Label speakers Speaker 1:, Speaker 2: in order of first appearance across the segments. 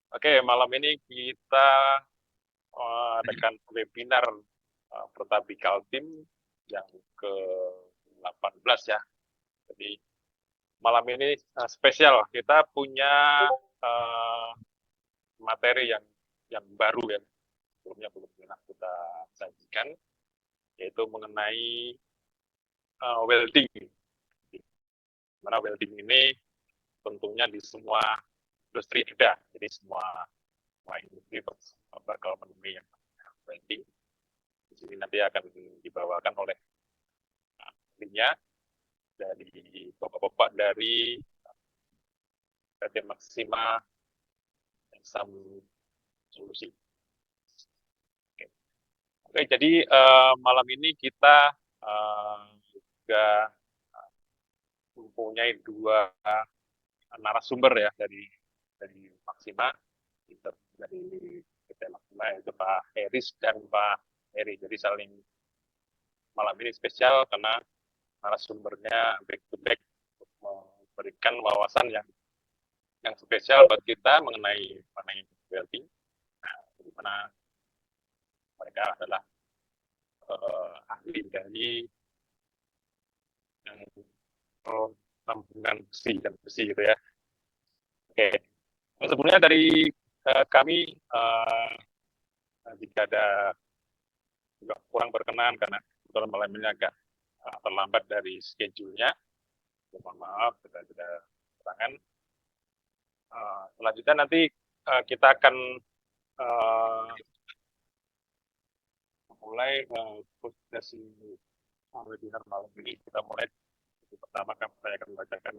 Speaker 1: Oke, malam ini kita adakan webinar Pertabi Kaltim yang ke-18 ya. Jadi malam ini spesial, kita punya materi yang baru ya, sebelumnya belum pernah kita sajikan, yaitu mengenai welding. Mana welding ini tentunya di semua industri ada, jadi semua industri bakal menemui yang welding. Di sini nanti akan dibawakan oleh ahlinya dari bapak-bapak dari PT Maxima Exam Solusi. Oke, jadi malam ini kita juga mempunyai dua narasumber ya dari Maxima, dari PT Maxima, yaitu Pak Heris dan Pak Heri. Jadi saling malam ini spesial karena narasumbernya back to back memberikan wawasan yang spesial buat kita mengenai welding. Nah, di mana mereka adalah ahli dari sambungan besi dan besi gitu ya. Oke, sebelumnya dari kami jika ada juga kurang berkenan karena kebetulan malam ini agak terlambat dari schedule-nya, mohon maaf, kita tidak keterangan. Selanjutnya nanti kita akan mulai sesi webinar malam ini. Kita mulai pertama saya akan membacakan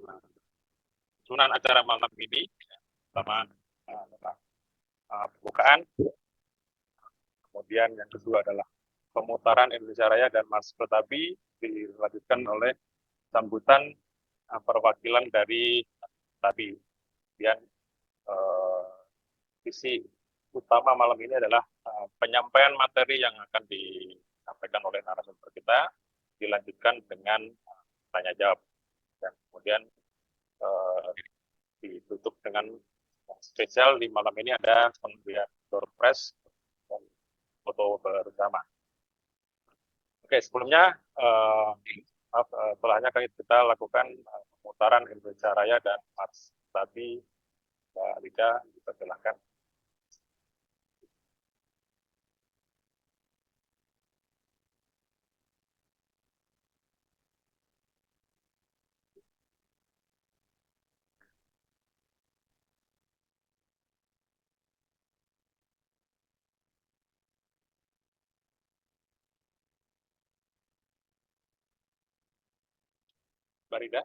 Speaker 1: susunan acara malam ini. Pertama adalah pembukaan, kemudian yang kedua adalah pemutaran Indonesia Raya dan Mars Pertabi, dilanjutkan oleh sambutan perwakilan dari Pertabi. Kemudian visi utama malam ini adalah penyampaian materi yang akan disampaikan oleh narasumber kita, dilanjutkan dengan tanya jawab, dan kemudian ditutup dengan spesial di malam ini ada pemberian door prize dan foto bersama. Oke, sebelumnya setelahnya kita lakukan pemutaran Indonesia Raya dan Mars Pertabi. Mbak Lida, kita silakan. Mbak Rida.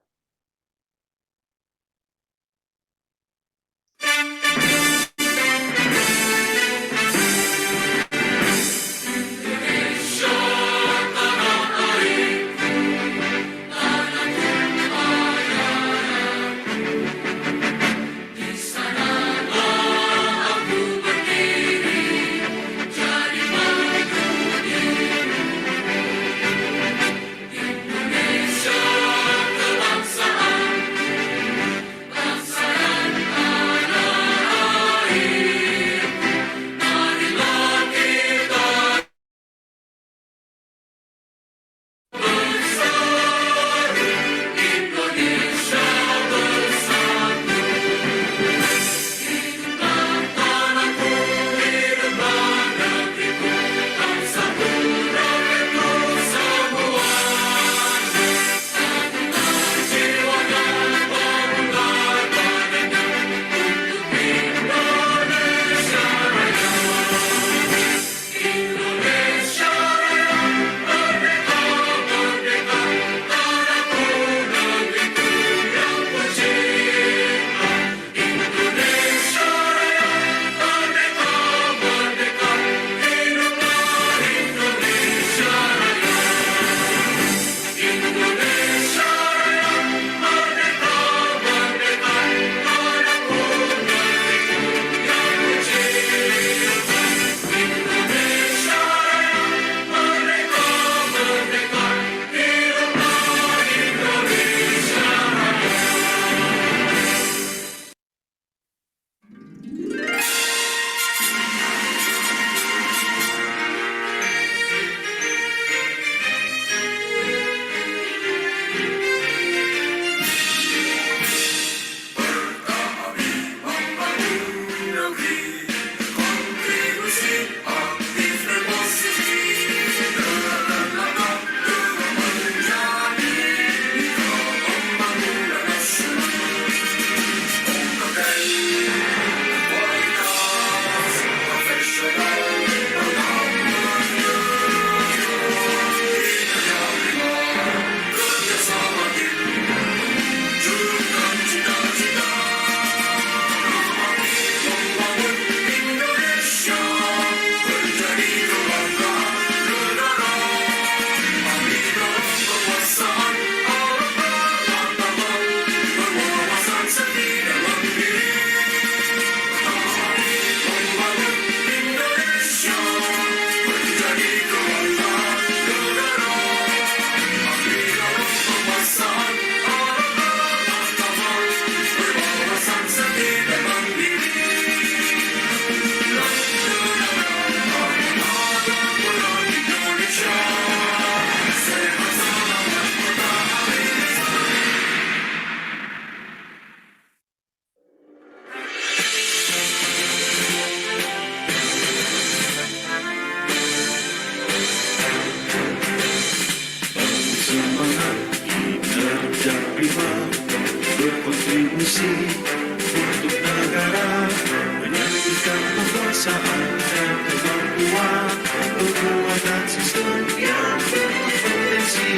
Speaker 2: kekuasaan dan kemampuan, kekuatan sistem yang berpotensi.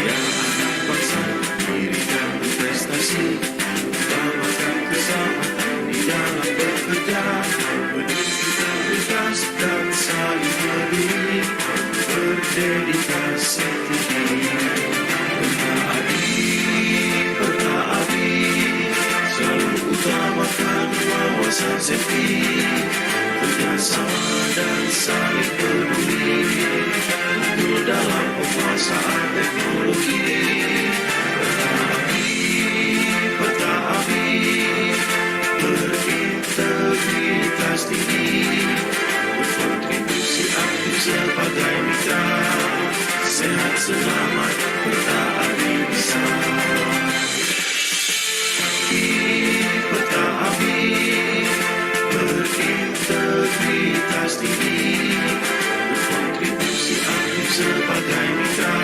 Speaker 2: Yang anak bangsa diri dan berprestasi, utamakan kesamaan di dalam bekerja, menuju integritas dan saling peduli, berdedikasi tinggi. Bertaati, selalu utamakan wawasan safety, kerjasama dan saling peduli, unggul dalam penguasaan teknologi. Bertaati, berintegritas tinggi, berkontribusi aktif sebagai mitra, sehat selamat bertaati bisa. Bertaati, berintegritas tinggi, berkontribusi aktif sebagai mitra,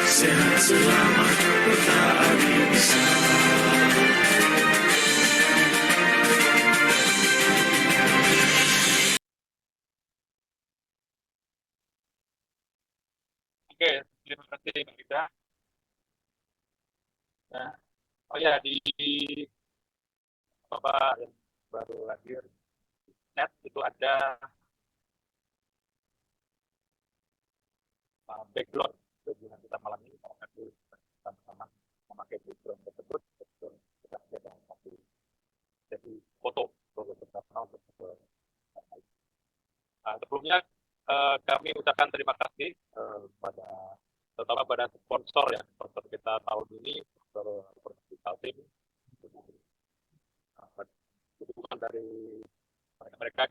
Speaker 2: sehat selamat bertaati bisa.
Speaker 1: Oke, terima kasih Mbak Ida. Nah, oh ya, di Bapak yang baru hadir net itu ada background webinar kita malam ini. Kalau nanti sama-sama memakai background tersebut, kita ada satu jadi foto bersama untuk sebelumnya kami ucapkan terima kasih terutama pada sponsor ya, sponsor kita tahun ini, sponsor Kaltim, dukungan dari mereka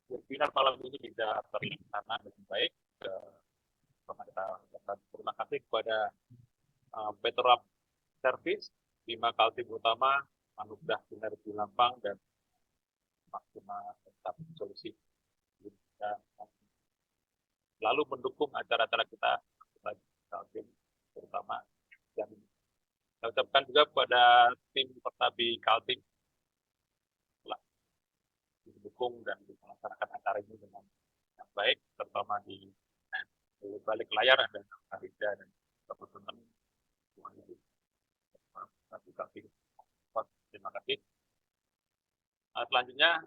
Speaker 1: webinar malam ini bisa terlaksana dengan baik. Terima kasih kepada Petrolab Service, Bima Kaltim Utama, Anugerah Sinergi Lampang, dan Maksimal Solusi. Lalu mendukung acara-acara kita Kaltim terutama, dan saya ucapkan juga kepada tim Pertabi Kaltim telah didukung dan melaksanakan acara ini dengan yang baik, terutama di balik layar ada Arida dan teman-teman semuanya di Pertabi Kaltim. Terima kasih. Selanjutnya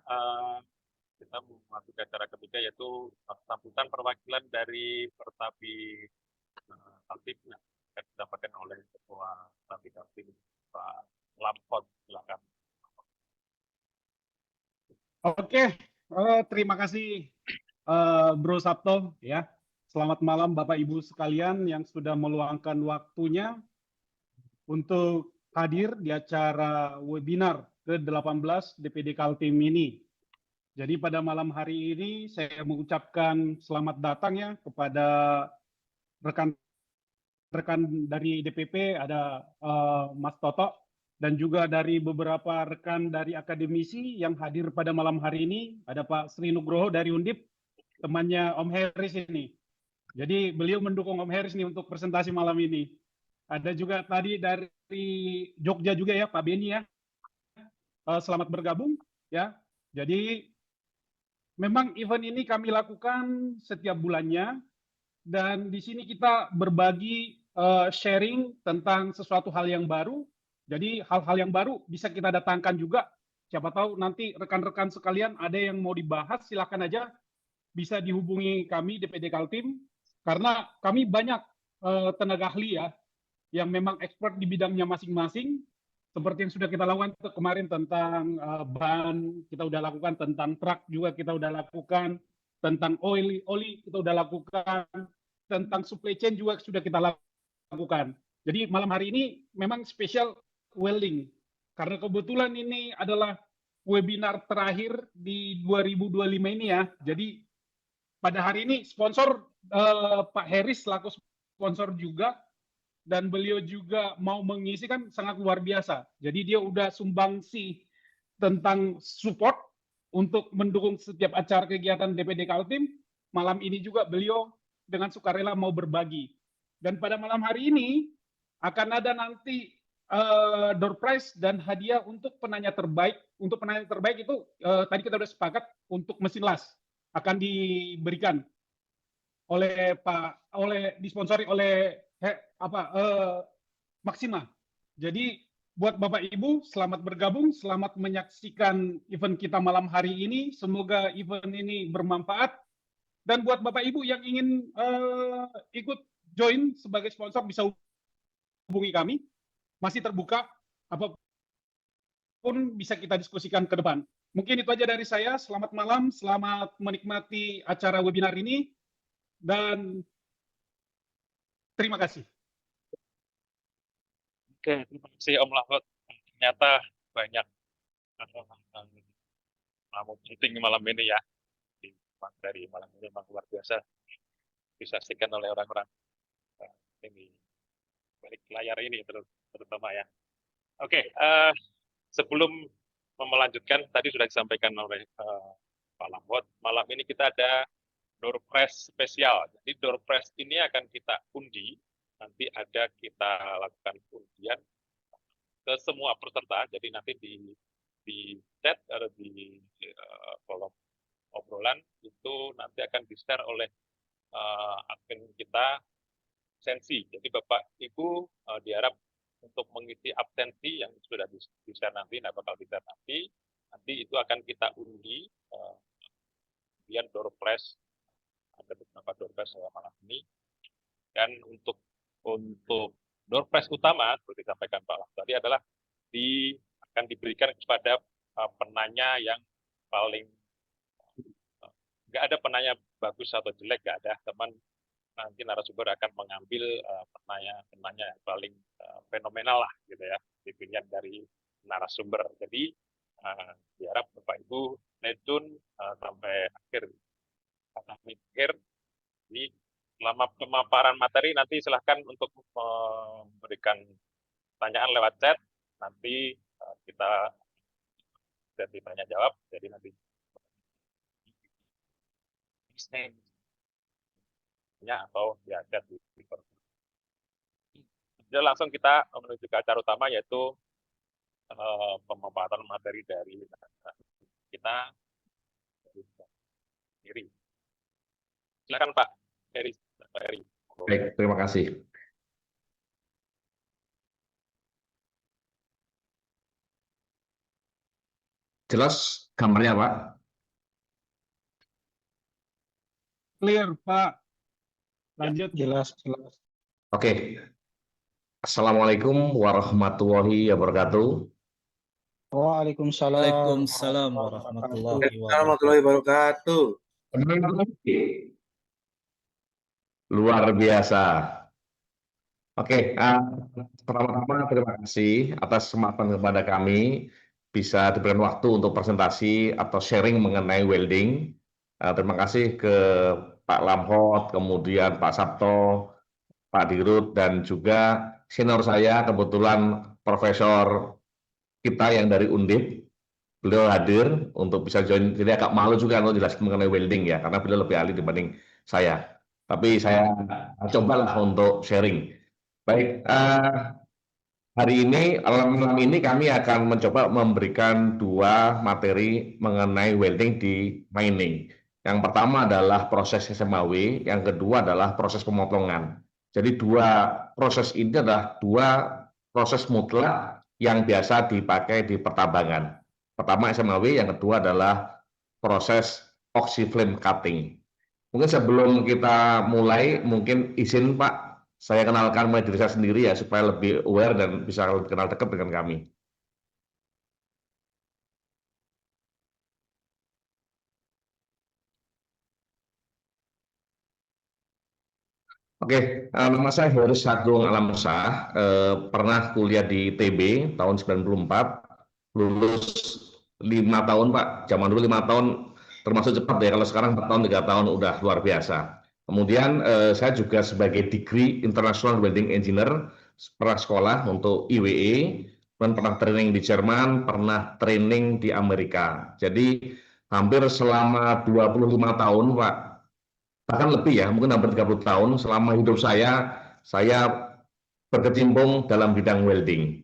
Speaker 1: kita memasuki acara ketiga, yaitu sambutan perwakilan dari Pertabi Kaltim yang akan disampaikan oleh Ketua Pertabi Kaltim, Pak Lampot. Silakan.
Speaker 3: Oke, terima kasih Bro Sabto ya. Selamat malam Bapak Ibu sekalian yang sudah meluangkan waktunya untuk hadir di acara webinar ke-18 DPD Kaltim ini. Jadi pada malam hari ini saya mengucapkan selamat datang ya kepada rekan-rekan dari DPP, ada Mas Toto, dan juga dari beberapa rekan dari akademisi yang hadir pada malam hari ini. Ada Pak Sri Nugroho dari Undip, temannya Om Heris ini. Jadi beliau mendukung Om Heris nih untuk presentasi malam ini. Ada juga tadi dari Jogja juga ya, Pak Beni ya. Selamat bergabung ya. Jadi memang event ini kami lakukan setiap bulannya, dan di sini kita berbagi sharing tentang sesuatu hal yang baru. Jadi hal-hal yang baru bisa kita datangkan juga. Siapa tahu nanti rekan-rekan sekalian ada yang mau dibahas, silakan aja bisa dihubungi kami DPD Kaltim, karena kami banyak tenaga ahli ya yang memang expert di bidangnya masing-masing. Seperti yang sudah kita lakukan kemarin tentang ban, kita udah lakukan tentang truk juga kita udah lakukan, tentang oli kita udah lakukan, tentang supply chain juga sudah kita lakukan. Jadi malam hari ini memang spesial welding, karena kebetulan ini adalah webinar terakhir di 2025 ini ya. Jadi pada hari ini sponsor Pak Heris selaku sponsor juga, dan beliau juga mau mengisi, kan sangat luar biasa. Jadi dia udah sumbangsi tentang support untuk mendukung setiap acara kegiatan DPD Kaltim. Malam ini juga beliau dengan sukarela mau berbagi. Dan pada malam hari ini akan ada nanti door prize dan hadiah untuk penanya terbaik. Untuk penanya terbaik itu tadi kita sudah sepakat untuk mesin las akan diberikan oleh disponsori oleh Maxima. Jadi buat Bapak Ibu, selamat bergabung, selamat menyaksikan event kita malam hari ini. Semoga event ini bermanfaat. Dan buat Bapak Ibu yang ingin ikut join sebagai sponsor bisa hubungi kami. Masih terbuka, apapun bisa kita diskusikan ke depan. Mungkin itu aja dari saya. Selamat malam, selamat menikmati acara webinar ini, dan terima kasih.
Speaker 1: Oke, terima kasih Om Lahot. Ternyata banyak tamu penting malam ini ya. Dari malam ini memang luar biasa disaksikan oleh orang-orang ini balik layar ini terutama ya. Oke, sebelum melanjutkan, tadi sudah disampaikan oleh Pak Lahot, malam ini kita ada door prize spesial. Jadi door prize ini akan kita undi. Nanti ada kita lakukan undian ke semua peserta. Jadi nanti di chat atau di kolom obrolan itu nanti akan di-share oleh admin kita absensi. Jadi Bapak Ibu diharap untuk mengisi absensi yang sudah di-share nanti, bakal di-share nanti itu akan kita undi. Kemudian door prize, ada beberapa door prize malam ini. Dan untuk door prize utama, seperti disampaikan Pak Lahot tadi, adalah akan diberikan kepada penanya yang paling, nggak ada penanya bagus atau jelek, nggak ada. Teman nanti narasumber akan mengambil penanya yang paling fenomenal lah, gitu ya, dipilih dari narasumber. Jadi diharap Bapak Ibu stay tune sampai akhir. Jadi selama pemaparan materi nanti silahkan untuk memberikan pertanyaan lewat chat. Nanti kita jadi tanya jawab. Jadi nanti atau ya chat di Twitter. Jadi langsung kita menuju ke acara utama, yaitu pemaparan materi dari kita sendiri. Silakan Pak Heri.
Speaker 4: Baik, terima kasih. Jelas gambarnya, Pak?
Speaker 3: Clear, Pak. Lanjut. Jelas.
Speaker 4: Oke. Assalamualaikum warahmatullahi wabarakatuh.
Speaker 5: Waalaikumsalam warahmatullahi wabarakatuh.
Speaker 4: Luar biasa. Oke, pertama-tama terima kasih atas kesempatan kepada kami bisa diberikan waktu untuk presentasi atau sharing mengenai welding. Terima kasih ke Pak Lahot, kemudian Pak Sabto, Pak Dirut, dan juga senior saya, kebetulan profesor kita yang dari Undip. Beliau hadir untuk bisa join, jadi agak malu juga kalau jelaskan mengenai welding ya, karena beliau lebih ahli dibanding saya. Tapi saya cobalah untuk sharing. Baik, hari ini, malam ini kami akan mencoba memberikan dua materi mengenai welding di mining. Yang pertama adalah proses SMAW, yang kedua adalah proses pemotongan. Jadi dua proses ini adalah dua proses mutlak yang biasa dipakai di pertambangan. Pertama SMAW, yang kedua adalah proses oxyflame cutting. Mungkin sebelum kita mulai, mungkin izin Pak, saya kenalkan mulai diri saya sendiri ya, supaya lebih aware dan bisa lebih kenal dekat dengan kami. Oke, nama saya Heris Agung Alamsyah, pernah kuliah di TB tahun 94, lulus 5 tahun Pak, zaman dulu 5 tahun termasuk cepat ya, kalau sekarang 4 tahun, 3 tahun udah luar biasa. Kemudian saya juga sebagai degree International Welding Engineer, pernah sekolah untuk IWE, dan pernah training di Jerman, pernah training di Amerika. Jadi hampir selama 25 tahun Pak, bahkan lebih ya, mungkin hampir 30 tahun selama hidup saya berkecimpung dalam bidang welding.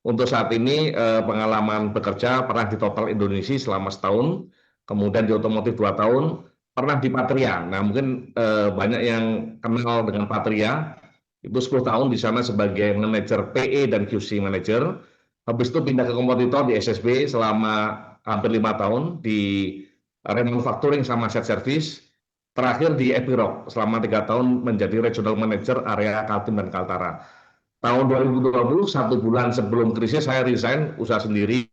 Speaker 4: Untuk saat ini pengalaman bekerja pernah di Total Indonesia selama setahun, kemudian di otomotif 2 tahun, pernah di Patria. Nah, mungkin banyak yang kenal dengan Patria. Itu 10 tahun di sana sebagai manajer PE dan QC manager. Habis itu pindah ke kompetitor di SSB selama hampir 5 tahun di remanufacturing sama set service. Terakhir di Epiroc selama 3 tahun menjadi regional manager area Kaltim dan Kaltara. Tahun 2020, 1 bulan sebelum krisis, saya resign usaha sendiri.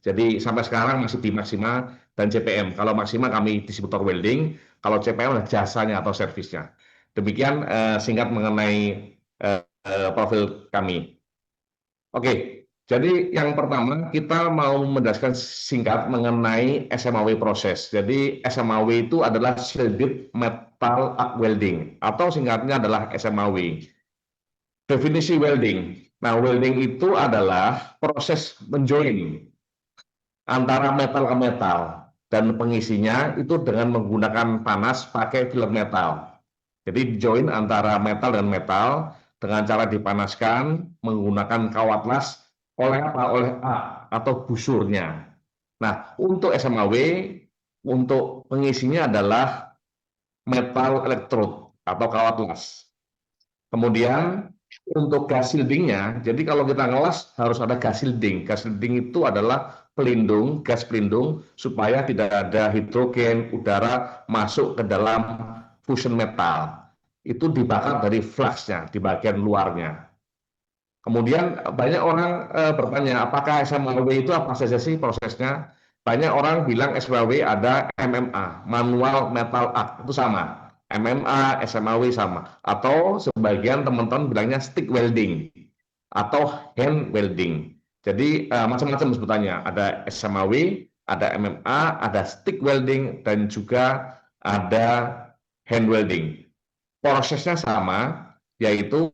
Speaker 4: Jadi sampai sekarang masih di Maxima dan CPM. Kalau Maxima kami distributor welding, kalau CPM adalah jasanya atau servisnya. Demikian singkat mengenai profil kami. Oke, jadi yang pertama kita mau menjelaskan singkat mengenai SMAW proses. Jadi SMAW itu adalah shielded metal arc welding atau singkatnya adalah SMAW. Definisi welding. Nah, welding itu adalah proses menjoin antara metal ke metal dan pengisinya itu dengan menggunakan panas pakai filament metal. Jadi join antara metal dan metal dengan cara dipanaskan menggunakan kawat las oleh apa? Oleh A atau busurnya. Nah, untuk SMAW untuk pengisinya adalah metal elektrod atau kawat las. Kemudian untuk gas shieldingnya, jadi kalau kita ngelas harus ada gas shielding. Gas shielding itu adalah pelindung, gas pelindung supaya tidak ada hidrogen, udara masuk ke dalam fusion metal. Itu dibakar dari fluxnya di bagian luarnya. Kemudian banyak orang bertanya, apakah SMAW itu apa saja sih prosesnya? Banyak orang bilang SMAW ada MMA, manual metal arc, itu sama. MMA, SMAW sama. Atau sebagian teman-teman bilangnya stick welding atau hand welding. Jadi macam-macam sebutannya. Ada SMAW, ada MMA, ada stick welding, dan juga ada hand welding. Prosesnya sama, yaitu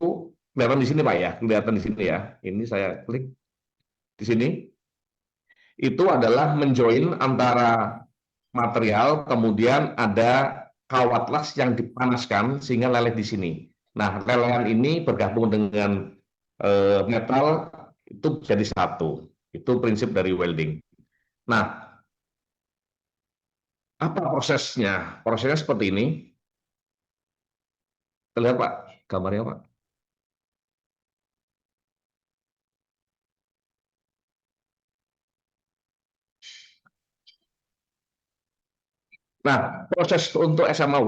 Speaker 4: kelihatan di sini Pak ya, kelihatan di sini ya. Ini saya klik di sini. Itu adalah menjoin antara material, kemudian ada kawat las yang dipanaskan sehingga leleh di sini. Nah, lelehan ini bergabung dengan metal itu jadi satu. Itu prinsip dari welding. Nah, apa prosesnya? Prosesnya seperti ini. Lihat Pak, gambarnya Pak. Nah, proses untuk SMAW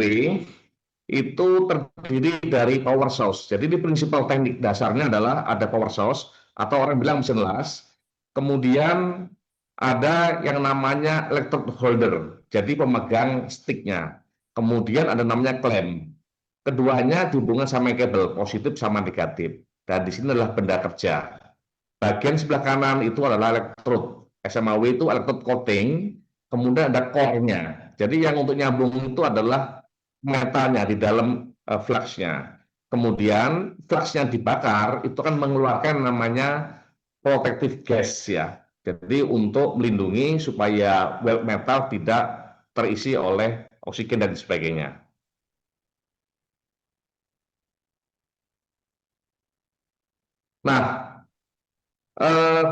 Speaker 4: itu terdiri dari power source. Jadi di prinsipal teknik dasarnya adalah ada power source atau orang bilang mesin las. Kemudian ada yang namanya electrode holder, jadi pemegang sticknya. Kemudian ada namanya klem. Keduanya dihubungkan sama kabel, positif sama negatif. Dan di sini adalah benda kerja. Bagian sebelah kanan itu adalah elektrod. SMAW itu elektrod coating, kemudian ada core-nya. Jadi yang untuk nyambung itu adalah metalnya di dalam fluxnya. Kemudian fluxnya dibakar itu kan mengeluarkan namanya protective gas ya. Jadi untuk melindungi supaya weld metal tidak terisi oleh oksigen dan sebagainya. Nah,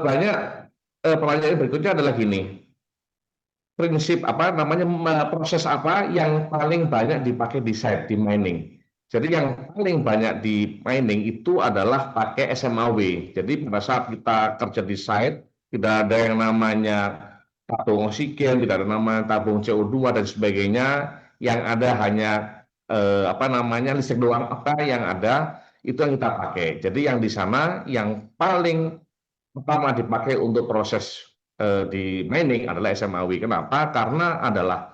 Speaker 4: banyak pertanyaan berikutnya adalah gini. Prinsip apa namanya proses apa yang paling banyak dipakai di site di mining. Jadi yang paling banyak di mining itu adalah pakai SMAW. Jadi pada saat kita kerja di site tidak ada yang namanya tabung oksigen, tidak ada namanya tabung CO2 dan sebagainya. Yang ada hanya apa namanya listrik doang. Apa yang ada itu yang kita pakai. Jadi yang di sana yang paling pertama dipakai untuk proses di mining adalah SMAW. Kenapa? Karena adalah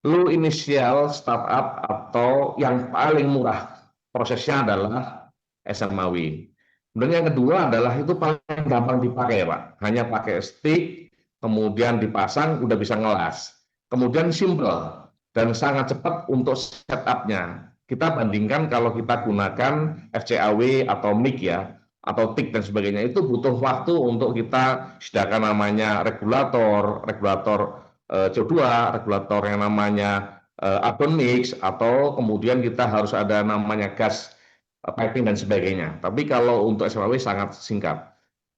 Speaker 4: low initial startup atau yang paling murah prosesnya adalah SMAW. Kemudian yang kedua adalah itu paling gampang dipakai Pak. Hanya pakai stick, kemudian dipasang, udah bisa ngelas. Kemudian simple dan sangat cepat untuk setupnya. Kita bandingkan kalau kita gunakan FCAW atau MIG ya, atau TIG dan sebagainya, itu butuh waktu untuk kita sediakan namanya regulator CO2, regulator yang namanya carbon mix, atau kemudian kita harus ada namanya gas piping dan sebagainya. Tapi kalau untuk SMAW sangat singkat.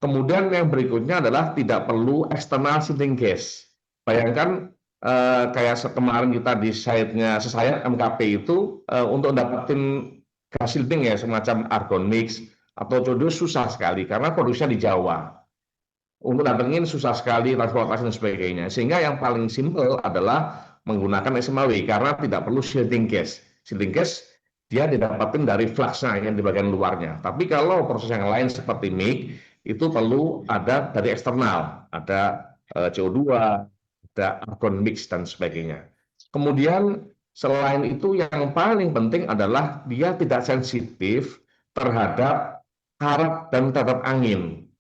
Speaker 4: Kemudian yang berikutnya adalah tidak perlu external shielding gas. Bayangkan kayak kemarin kita di site-nya Sesayat MKP itu untuk dapetin gas shielding ya semacam argon mix atau codo susah sekali karena produksinya di Jawa. Untuk datengin susah sekali transportasi dan sebagainya. Sehingga yang paling simpel adalah menggunakan SMAW karena tidak perlu shielding gas. Shielding gas dia didapatin dari fluxnya yang di bagian luarnya. Tapi kalau proses yang lain seperti MIG itu perlu ada dari eksternal, ada CO2, ada argon mix dan sebagainya. Kemudian selain itu yang paling penting adalah dia tidak sensitif terhadap karat dan terhadap angin.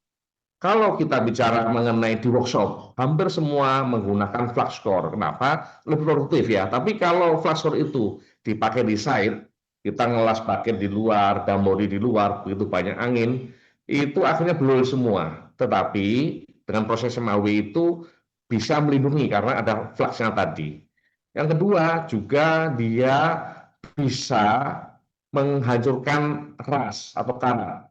Speaker 4: Kalau kita bicara mengenai di workshop, hampir semua menggunakan flux core. Kenapa? Lebih produktif ya. Tapi kalau flux core itu dipakai di site, kita ngelas paket di luar, dambori di luar, begitu banyak angin, itu akhirnya blur semua. Tetapi dengan proses SMAW itu bisa melindungi karena ada fluxnya tadi. Yang kedua juga dia bisa menghancurkan ras atau karat.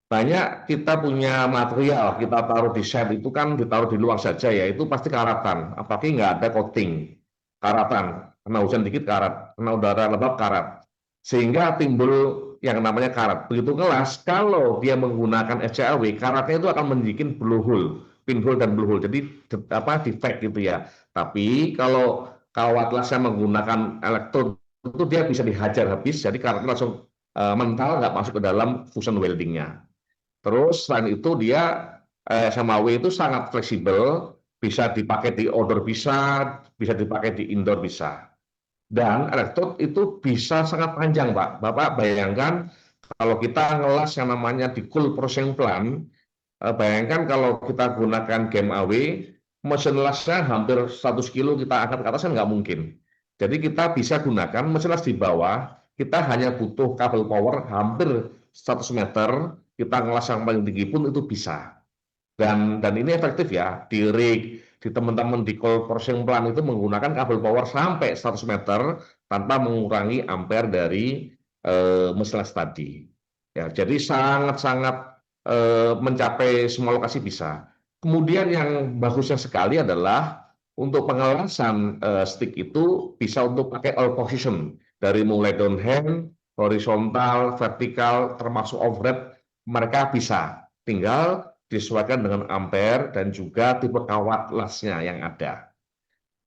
Speaker 4: Banyak kita punya material, kita taruh di shed itu kan ditaruh di luar saja ya, itu pasti karatan, apalagi nggak ada coating, karatan, kena hujan dikit karat, kena udara lembab karat, sehingga timbul yang namanya karat. Begitu ngelas, kalau dia menggunakan FCAW, karatnya itu akan menbikin blowhole, pinhole dan blowhole, jadi defect gitu ya. Tapi kalau kawat lasnya menggunakan elektrod, itu dia bisa dihajar habis, jadi karatnya langsung mental, nggak masuk ke dalam fusion weldingnya. Terus selain itu dia SMAW itu sangat fleksibel, bisa dipakai di outdoor bisa dipakai di indoor bisa. Dan elektrod itu bisa sangat panjang, Pak. Bapak bayangkan kalau kita ngelas yang namanya di cool processing plant, bayangkan kalau kita gunakan GMAW, mesin lasnya hampir 100 kilo kita angkat ke atas kan nggak mungkin. Jadi kita bisa gunakan mesin las di bawah, kita hanya butuh kabel power hampir 100 meter, kita ngelas yang paling tinggi pun itu bisa. Dan ini efektif ya, di rig, di teman-teman di cold processing plant itu menggunakan kabel power sampai 100 meter tanpa mengurangi ampere dari mesin las tadi. Ya, jadi sangat-sangat mencapai semua lokasi bisa. Kemudian yang bagusnya sekali adalah untuk pengelasan stick itu bisa untuk pakai all position, dari mulai downhand, horizontal, vertikal, termasuk overhead, mereka bisa. Tinggal disesuaikan dengan ampere dan juga tipe kawat lasnya yang ada.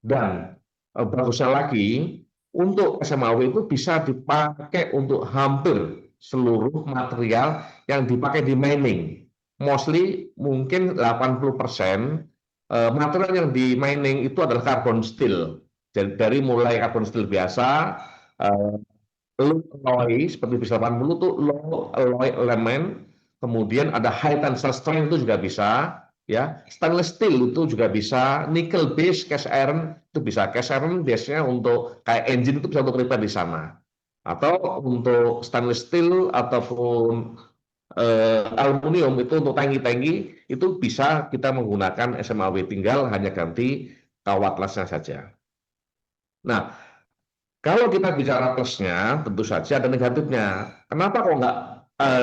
Speaker 4: Dan bagusnya lagi, untuk SMAW itu bisa dipakai untuk hampir seluruh material yang dipakai di mining. Mostly mungkin 80% material yang di mining itu adalah carbon steel. Jadi dari mulai carbon steel biasa, low alloy seperti bis 80 itu low alloy element, kemudian ada high tensile strength itu juga bisa, ya. Stainless steel itu juga bisa, nickel base cast iron itu bisa. Cast iron biasanya untuk kayak engine itu bisa untuk repair di sana. Atau untuk stainless steel ataupun aluminium itu untuk tangki-tangki itu bisa kita menggunakan SMAW, tinggal hanya ganti kawat lasnya saja. Nah, kalau kita bicara plusnya, tentu saja ada negatifnya. Kenapa kok nggak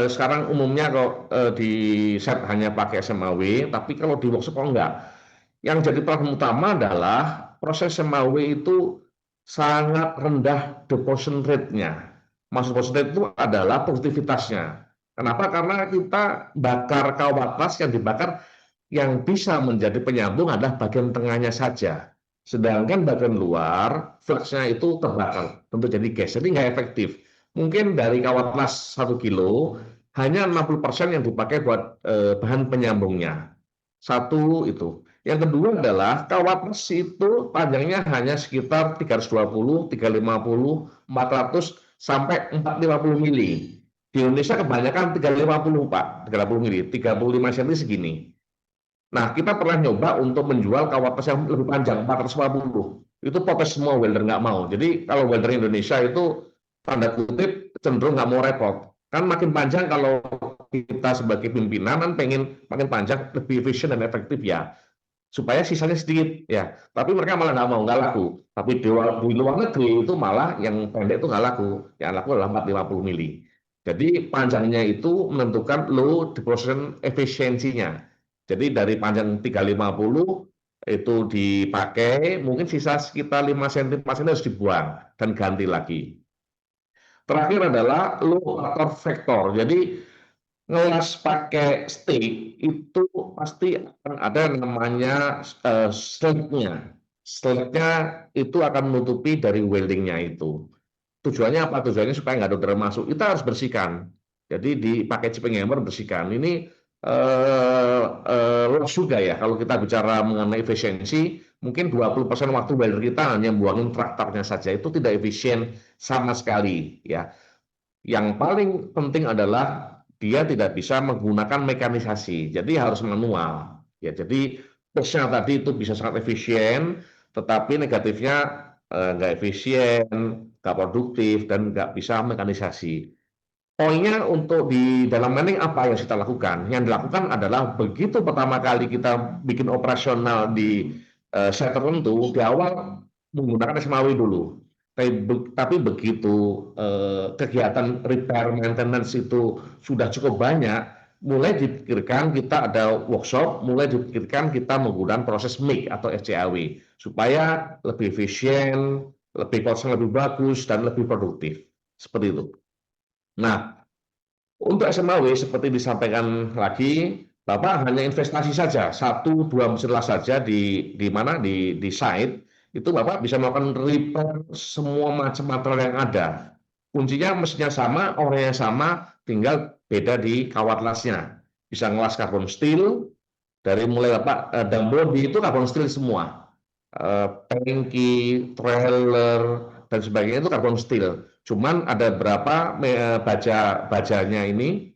Speaker 4: sekarang umumnya kok di set hanya pakai SMAW, tapi kalau di workshop kok enggak? Yang jadi problem utama adalah proses SMAW itu sangat rendah deposition rate-nya. Maksud deposition rate itu adalah produktivitasnya. Kenapa? Karena kita bakar kawat las yang dibakar yang bisa menjadi penyambung adalah bagian tengahnya saja. Sedangkan bagian luar, fluxnya itu terbakar, tentu jadi gas, jadi nggak efektif. Mungkin dari kawat las 1 kilo, hanya 60% yang dipakai buat bahan penyambungnya. Satu itu. Yang kedua adalah kawat las itu panjangnya hanya sekitar 320, 350, 400, sampai 450 mili. Di Indonesia kebanyakan 350, Pak, 350 mili, 35 cm segini. Nah, kita pernah nyoba untuk menjual kawat las yang lebih panjang, 450. Itu protes semua welder nggak mau. Jadi kalau welder Indonesia itu tanda kutip cenderung nggak mau repot. Kan makin panjang kalau kita sebagai pimpinan kan pengen makin panjang, lebih efisien dan efektif ya. Supaya sisanya sedikit ya. Tapi mereka malah nggak mau, nggak laku. Tapi di luar negeri itu malah yang pendek itu nggak laku. Yang laku adalah 450 mili. Jadi panjangnya itu menentukan low deposition efisiensinya. Jadi dari panjang 350 itu dipakai, mungkin sisa sekitar 5 cm harus dibuang dan ganti lagi. Terakhir adalah low water factor. Jadi ngelas pakai stick itu pasti akan ada namanya slat-nya. Slat-nya itu akan menutupi dari weldingnya itu. Tujuannya apa? Tujuannya supaya nggak ada udara masuk. Kita harus bersihkan. Jadi dipakai chipping hammer bersihkan. Ini loss juga ya. Kalau kita bicara mengenai efisiensi, mungkin 20% waktu welder kita hanya buangin traktornya saja. Itu tidak efisien sama sekali ya. Yang paling penting adalah dia tidak bisa menggunakan mekanisasi. Jadi harus manual. Ya, jadi plusnya tadi itu bisa sangat efisien, tetapi negatifnya nggak efisien, nggak produktif, dan nggak bisa mekanisasi. Poinnya untuk di dalam mining apa yang kita lakukan? Yang dilakukan adalah begitu pertama kali kita bikin operasional di set tertentu, di awal menggunakan SMAW dulu. Tapi begitu kegiatan repair maintenance itu sudah cukup banyak, mulai dipikirkan kita ada workshop, mulai dipikirkan kita menggunakan proses MIG atau SCAW supaya lebih efisien, lebih proses lebih bagus dan lebih produktif. Seperti itu. Nah, untuk SMAW seperti disampaikan lagi, Bapak hanya investasi saja, 1-2 mesin las saja di mana di site, itu Bapak bisa melakukan repair semua macam material yang ada. Kuncinya mesinnya sama, orangnya sama, tinggal beda di kawat lasnya. Bisa ngelas karbon steel, dari mulai Bapak dan body itu karbon steel semua. Tangki, trailer, dan sebagainya itu karbon steel. Cuman ada berapa bajanya ini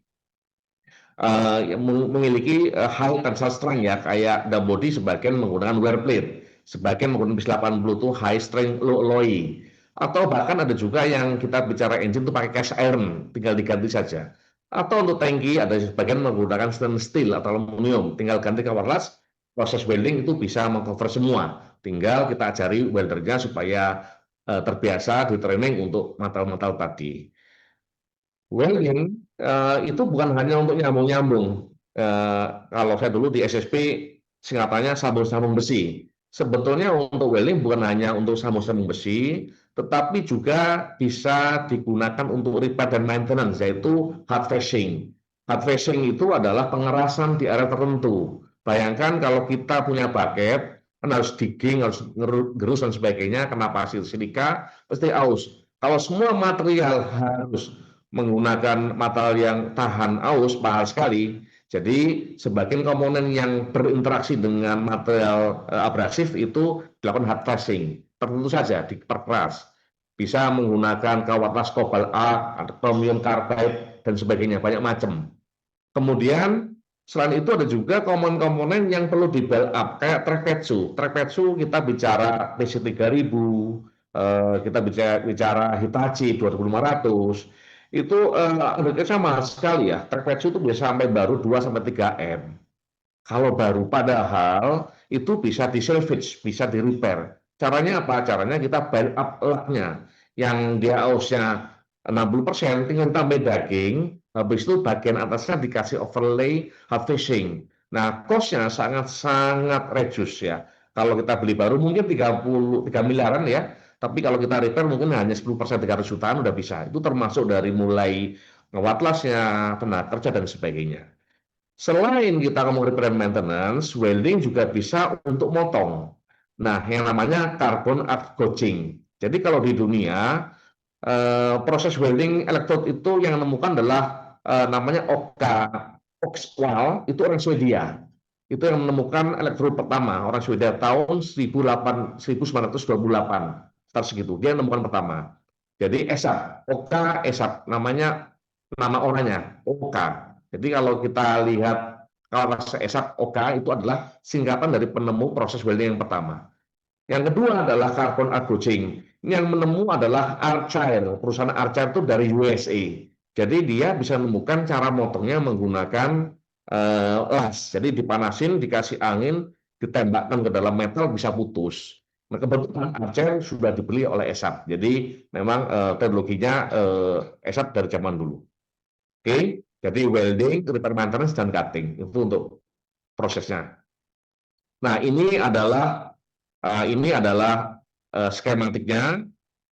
Speaker 4: yang memiliki high tensile strength ya, kayak dam body sebagian menggunakan wear plate, sebagian menggunakan bis 80 itu high strength alloy, atau bahkan ada juga yang kita bicara engine itu pakai cast iron, tinggal diganti saja. Atau untuk tangki ada sebagian menggunakan stainless steel atau aluminium, tinggal ganti kawat las, proses welding itu bisa mengcover semua. Tinggal kita ajari weldernya supaya terbiasa di training untuk material-material tadi. Welding itu bukan hanya untuk nyambung-nyambung. Kalau saya dulu di SSP singkatannya sambung-sambung besi. Sebetulnya untuk welding bukan hanya untuk sambung-sambung besi, tetapi juga bisa digunakan untuk repair dan maintenance, yaitu hard facing. Hard facing itu adalah pengerasan di area tertentu. Bayangkan kalau kita punya bucket, kan harus digging, harus gerus dan sebagainya, kena pasir silika, pasti aus. Kalau semua material harus menggunakan material yang tahan aus, mahal sekali. Jadi sebagian komponen yang berinteraksi dengan material abrasif itu dilakukan hard facing. Tertentu saja diperkeras. Bisa menggunakan kawat las kobalt A, chromium carbide dan sebagainya, banyak macam. Kemudian selain itu ada juga komponen-komponen yang perlu di build up kayak Trekpetsu. Trekpetsu kita bicara TC3000, kita bicara Hitachi 2500. Itu harganya mahal sekali ya. Trekpetsu itu bisa sampai baru 2-3 M. Kalau baru, padahal itu bisa di salvage, bisa di repair. Caranya apa? Caranya kita build up laknya. Yang dia ausnya 60%, tinggal tambah daging, habis itu bagian atasnya dikasih overlay hard facing. Nah, cost-nya sangat-sangat reduce ya. Kalau kita beli baru mungkin 3 miliaran ya, tapi kalau kita repair mungkin hanya 10%, 300 jutaan udah bisa. Itu termasuk dari mulai ngewat lasnya, tenaga kerja, dan sebagainya. Selain kita ngomong repair and maintenance, welding juga bisa untuk motong. Nah, yang namanya carbon arc gouging. Jadi kalau di dunia, proses welding elektrod itu yang menemukan adalah namanya Oxwald, itu orang Swedia. Itu yang menemukan elektrod pertama, orang Swedia tahun 1928, start segitu. Dia menemukan pertama. Jadi ESAP, ESAP namanya, nama orangnya OK. Jadi kalau kita lihat kalau ESAP OK itu adalah singkatan dari penemu proses welding yang pertama. Yang kedua adalah carbon arc gouging. Yang menemu adalah Archair. Perusahaan Archair itu dari USA. Jadi dia bisa menemukan cara motongnya menggunakan las. Jadi dipanasin, dikasih angin, ditembakkan ke dalam metal, bisa putus. Nah, kebetulan Archair sudah dibeli oleh ESAP. Jadi memang teknologinya ESAP dari zaman dulu. Oke, jadi welding, repair maintenance, dan cutting itu untuk prosesnya. Nah, ini adalah skematiknya.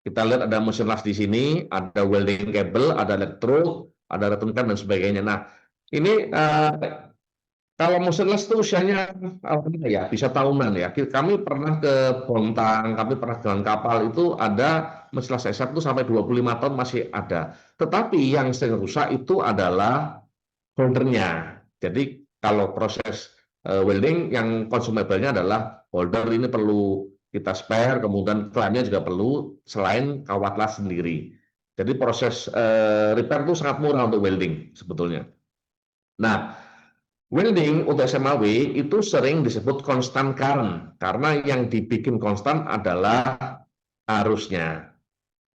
Speaker 4: Kita lihat ada mesin las di sini, ada welding cable, ada elektrod, ada retenkan dan sebagainya. Nah, ini kalau mesin las itu usianya ya bisa tahunan ya. Kami pernah ke Bontang, kami pernah dengan kapal itu ada mesin las SF itu sampai 25 tahun masih ada. Tetapi yang sering rusak itu adalah holdernya. Jadi kalau proses welding yang consumable-nya adalah holder, ini perlu kita spare, kemudian klaimnya juga perlu selain kawat las sendiri. Jadi proses repair itu sangat murah untuk welding sebetulnya. Nah, welding untuk SMAW itu sering disebut constant current karena yang dibikin konstan adalah arusnya.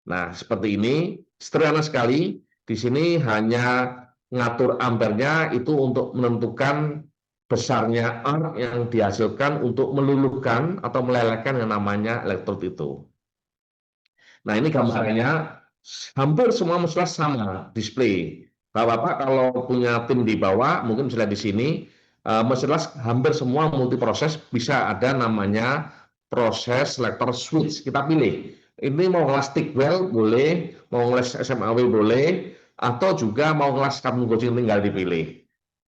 Speaker 4: Nah, seperti ini, sederhana sekali. Di sini hanya ngatur ampernya itu untuk menentukan besarnya arc yang dihasilkan untuk meluluhkan atau melelehkan yang namanya elektrod itu. Nah, ini gambarnya hampir semua mesin las sama display. Bapak-bapak kalau punya tim di bawah, mungkin bisa lihat di sini, mesin las hampir semua multiproses, bisa ada namanya proses selector switch. Kita pilih. Ini mau ngelas stick weld boleh, mau ngelas SMAW boleh, atau juga mau ngelas carbon gouging tinggal dipilih.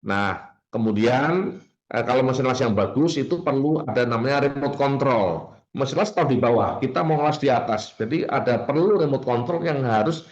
Speaker 4: Nah, kemudian kalau mesin las yang bagus itu perlu ada namanya remote control. Mesin las taruh di bawah, kita mau ngelas di atas. Jadi ada perlu remote control yang harus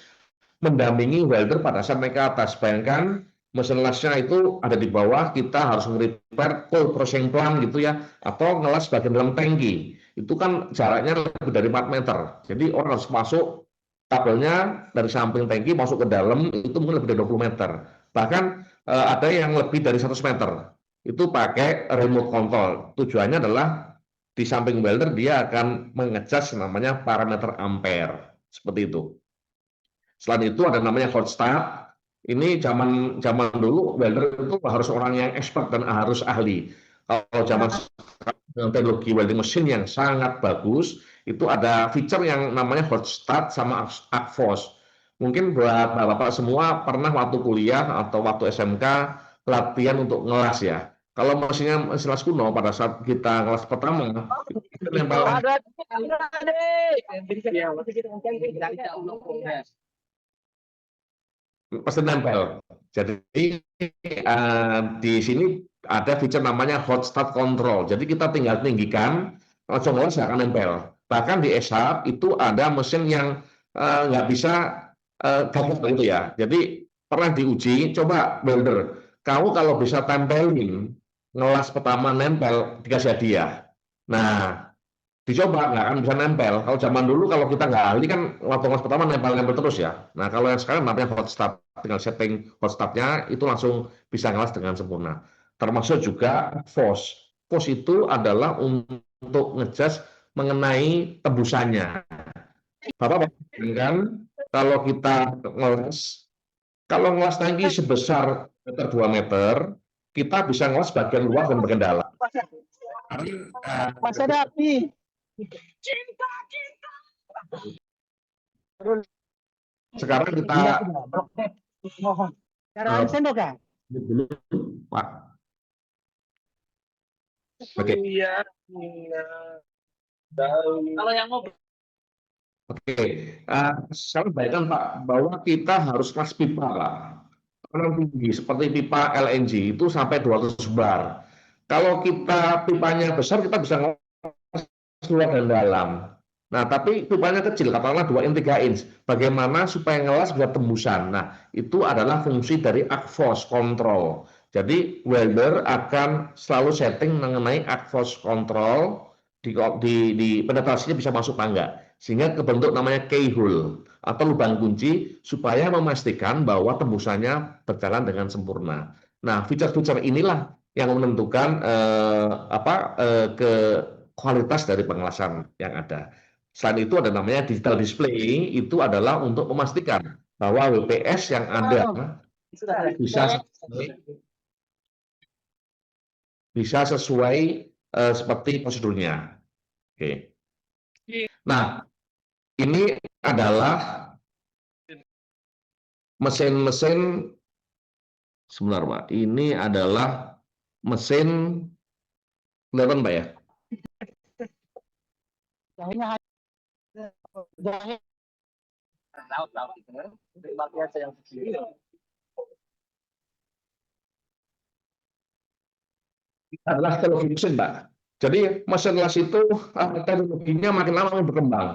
Speaker 4: mendampingi welder pada saat naik ke atas. Bayangkan mesin lasnya itu ada di bawah, kita harus nge-repair full crossing plan gitu ya, atau ngelas bagian dalam tangki. Itu kan jaraknya lebih dari 4 meter. Jadi orang harus masuk kabelnya dari samping tangki masuk ke dalam itu mungkin lebih dari 20 meter. Bahkan ada yang lebih dari 100 meter. Itu pakai remote control. Tujuannya adalah di samping welder dia akan mengejas namanya parameter ampere. Seperti itu. Selain itu ada namanya hot start. Ini zaman dulu welder itu harus orang yang expert dan harus ahli. Kalau zaman dengan teknologi welding mesin yang sangat bagus, itu ada feature yang namanya hot start sama ACFOS. Mungkin buat bapak-bapak semua pernah waktu kuliah atau waktu SMK latihan untuk ngelas ya. Kalau mesinnya mesin las kuno pada saat kita ngelas pertama, itu nempel pasti nempel. Jadi di sini ada feature namanya hot start control. Jadi kita tinggal tinggikan, langsung ngelas nggak akan nempel. Bahkan di ESAP itu ada mesin yang nggak bisa gagal gitu ya. Jadi pernah diuji, coba welder, kamu kalau bisa tempelin ngelas pertama nempel dikasih hadiah. Nah, dicoba nggak akan bisa nempel. Kalau zaman dulu kalau kita nggak ahli kan waktu ngelas pertama nempel terus ya. Nah, kalau yang sekarang namanya hot start, tinggal setting hot startnya itu langsung bisa ngelas dengan sempurna. Termasuk juga FOS. FOS itu adalah untuk ngejas mengenai tembusannya. Bapak kan kalau kita ngelas, kalau ngelas tangki sebesar 2 meter, kita bisa ngelas bagian luar dan bagian dalam.
Speaker 6: Mas ada api.
Speaker 4: Sekarang kita
Speaker 6: Cara sendok ya?
Speaker 4: dulu, Pak. Oke.
Speaker 6: Kalau yang mau
Speaker 4: Oke, sekarang bayangkan Pak bahwa kita harus kelas pipa Pak. Tekanan tinggi seperti pipa LNG itu sampai 200 bar. Kalau kita pipanya besar kita bisa ngelas luar dan dalam. Nah, tapi pipanya kecil, katakanlah 2 in 3 inch. Bagaimana supaya ngelas bisa tembusan? Nah, itu adalah fungsi dari ACFOS control. Jadi welder akan selalu setting mengenai ACFOS control di penetrasinya bisa masuk apa enggak, sehingga kebentuk namanya keyhole atau lubang kunci supaya memastikan bahwa tembusannya berjalan dengan sempurna. Nah, fitur-fitur inilah yang menentukan ke kualitas dari pengelasan yang ada. Selain itu ada namanya digital display, itu adalah untuk memastikan bahwa WPS yang ada bisa sesuai seperti prosedurnya. Oke. Nah, ini adalah mesin-mesin Sebentar, Pak. Ini adalah mesin, kelihatan, Pak ya?
Speaker 6: Jahitnya jahit. Tahu. Bagian yang kecil.
Speaker 4: Adalah teknologi mesin, Pak. Jadi mesin las itu teknologinya makin lama makin berkembang.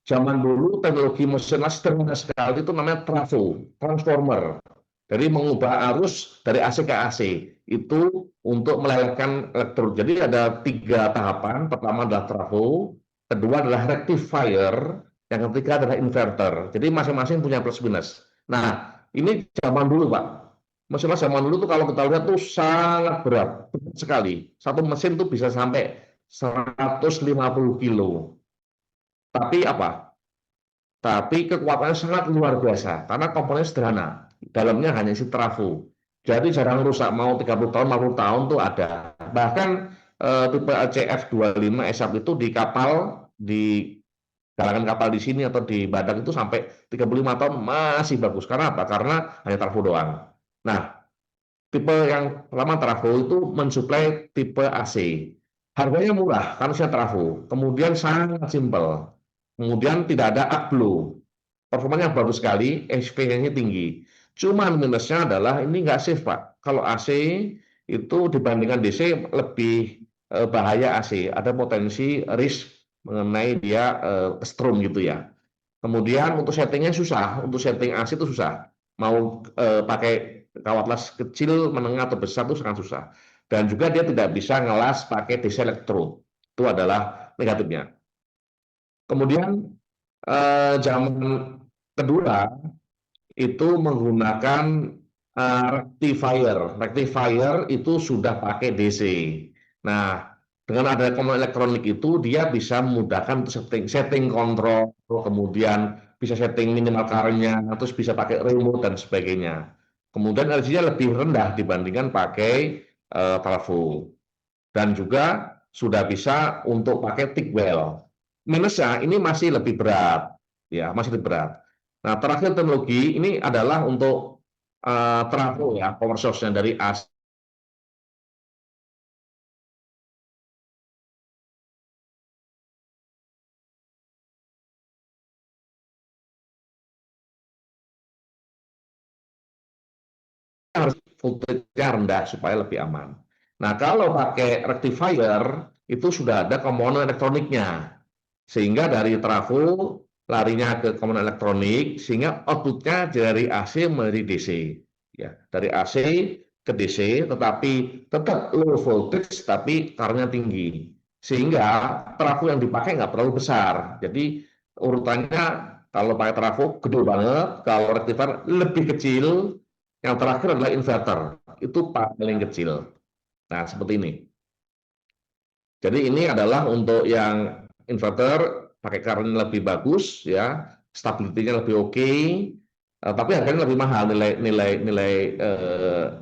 Speaker 4: Zaman dulu teknologi mesin las sederhana sekali itu namanya trafo, transformer. Jadi mengubah arus dari AC ke AC itu untuk melelehkan elektrod. Jadi ada 3 tahapan. Pertama adalah trafo, kedua adalah rectifier, yang ketiga adalah inverter. Jadi masing-masing punya plus minus. Nah, ini zaman dulu, Pak. Mesin las zaman dulu tuh kalau kita lihat tuh sangat berat sekali. Satu mesin tuh bisa sampai 150 kilo. Tapi apa? Tapi kekuatannya sangat luar biasa karena komponennya sederhana. Dalamnya hanya isi trafo. Jadi jarang rusak, mau 30 tahun, 50 tahun tuh ada. Bahkan tipe CF25 S1 itu di kapal, di galangan kapal di sini atau di badak itu sampai 35 tahun masih bagus. Karena apa? Karena hanya trafo doang. Nah, tipe yang pertama trafo itu mensuplai tipe AC. Harganya murah karena saya trafo. Kemudian sangat simpel. Kemudian tidak ada aglo. Performanya bagus sekali, HP-nya tinggi. Cuman minusnya adalah ini nggak safe, Pak. Kalau AC itu dibandingkan DC lebih bahaya AC. Ada potensi risk mengenai dia strum gitu ya. Kemudian untuk settingnya susah. Untuk setting AC itu susah. Mau pakai kawat las kecil, menengah atau besar itu sangat susah. Dan juga dia tidak bisa ngelas pakai DC electrode. Itu adalah negatifnya. Kemudian zaman kedua itu menggunakan rectifier. Rectifier itu sudah pakai DC. Nah, dengan ada komponen elektronik itu dia bisa memudahkan setting kontrol, kemudian bisa setting minimal current-nya, terus bisa pakai remote dan sebagainya. Kemudian energinya lebih rendah dibandingkan pakai trafo. Dan juga sudah bisa untuk pakai thick well. Minusnya ini masih lebih berat, ya masih lebih berat. Nah, terakhir teknologi ini adalah untuk trafo ya, power source-nya dari AC. Harus voltage-nya rendah supaya lebih aman. Nah, kalau pakai rectifier itu sudah ada komponen elektroniknya, sehingga dari trafo larinya ke komponen elektronik, sehingga outputnya dari AC menjadi DC. Ya, dari AC ke DC, tetapi tetap low voltage, tapi current-nya tinggi. Sehingga trafo yang dipakai nggak terlalu besar. Jadi urutannya kalau pakai trafo gede banget, kalau rectifier lebih kecil, yang terakhir adalah inverter, itu paling kecil. Nah, seperti ini. Jadi ini adalah untuk yang inverter pakai current lebih bagus, ya, stability-nya lebih oke, tapi harganya lebih mahal. Nilai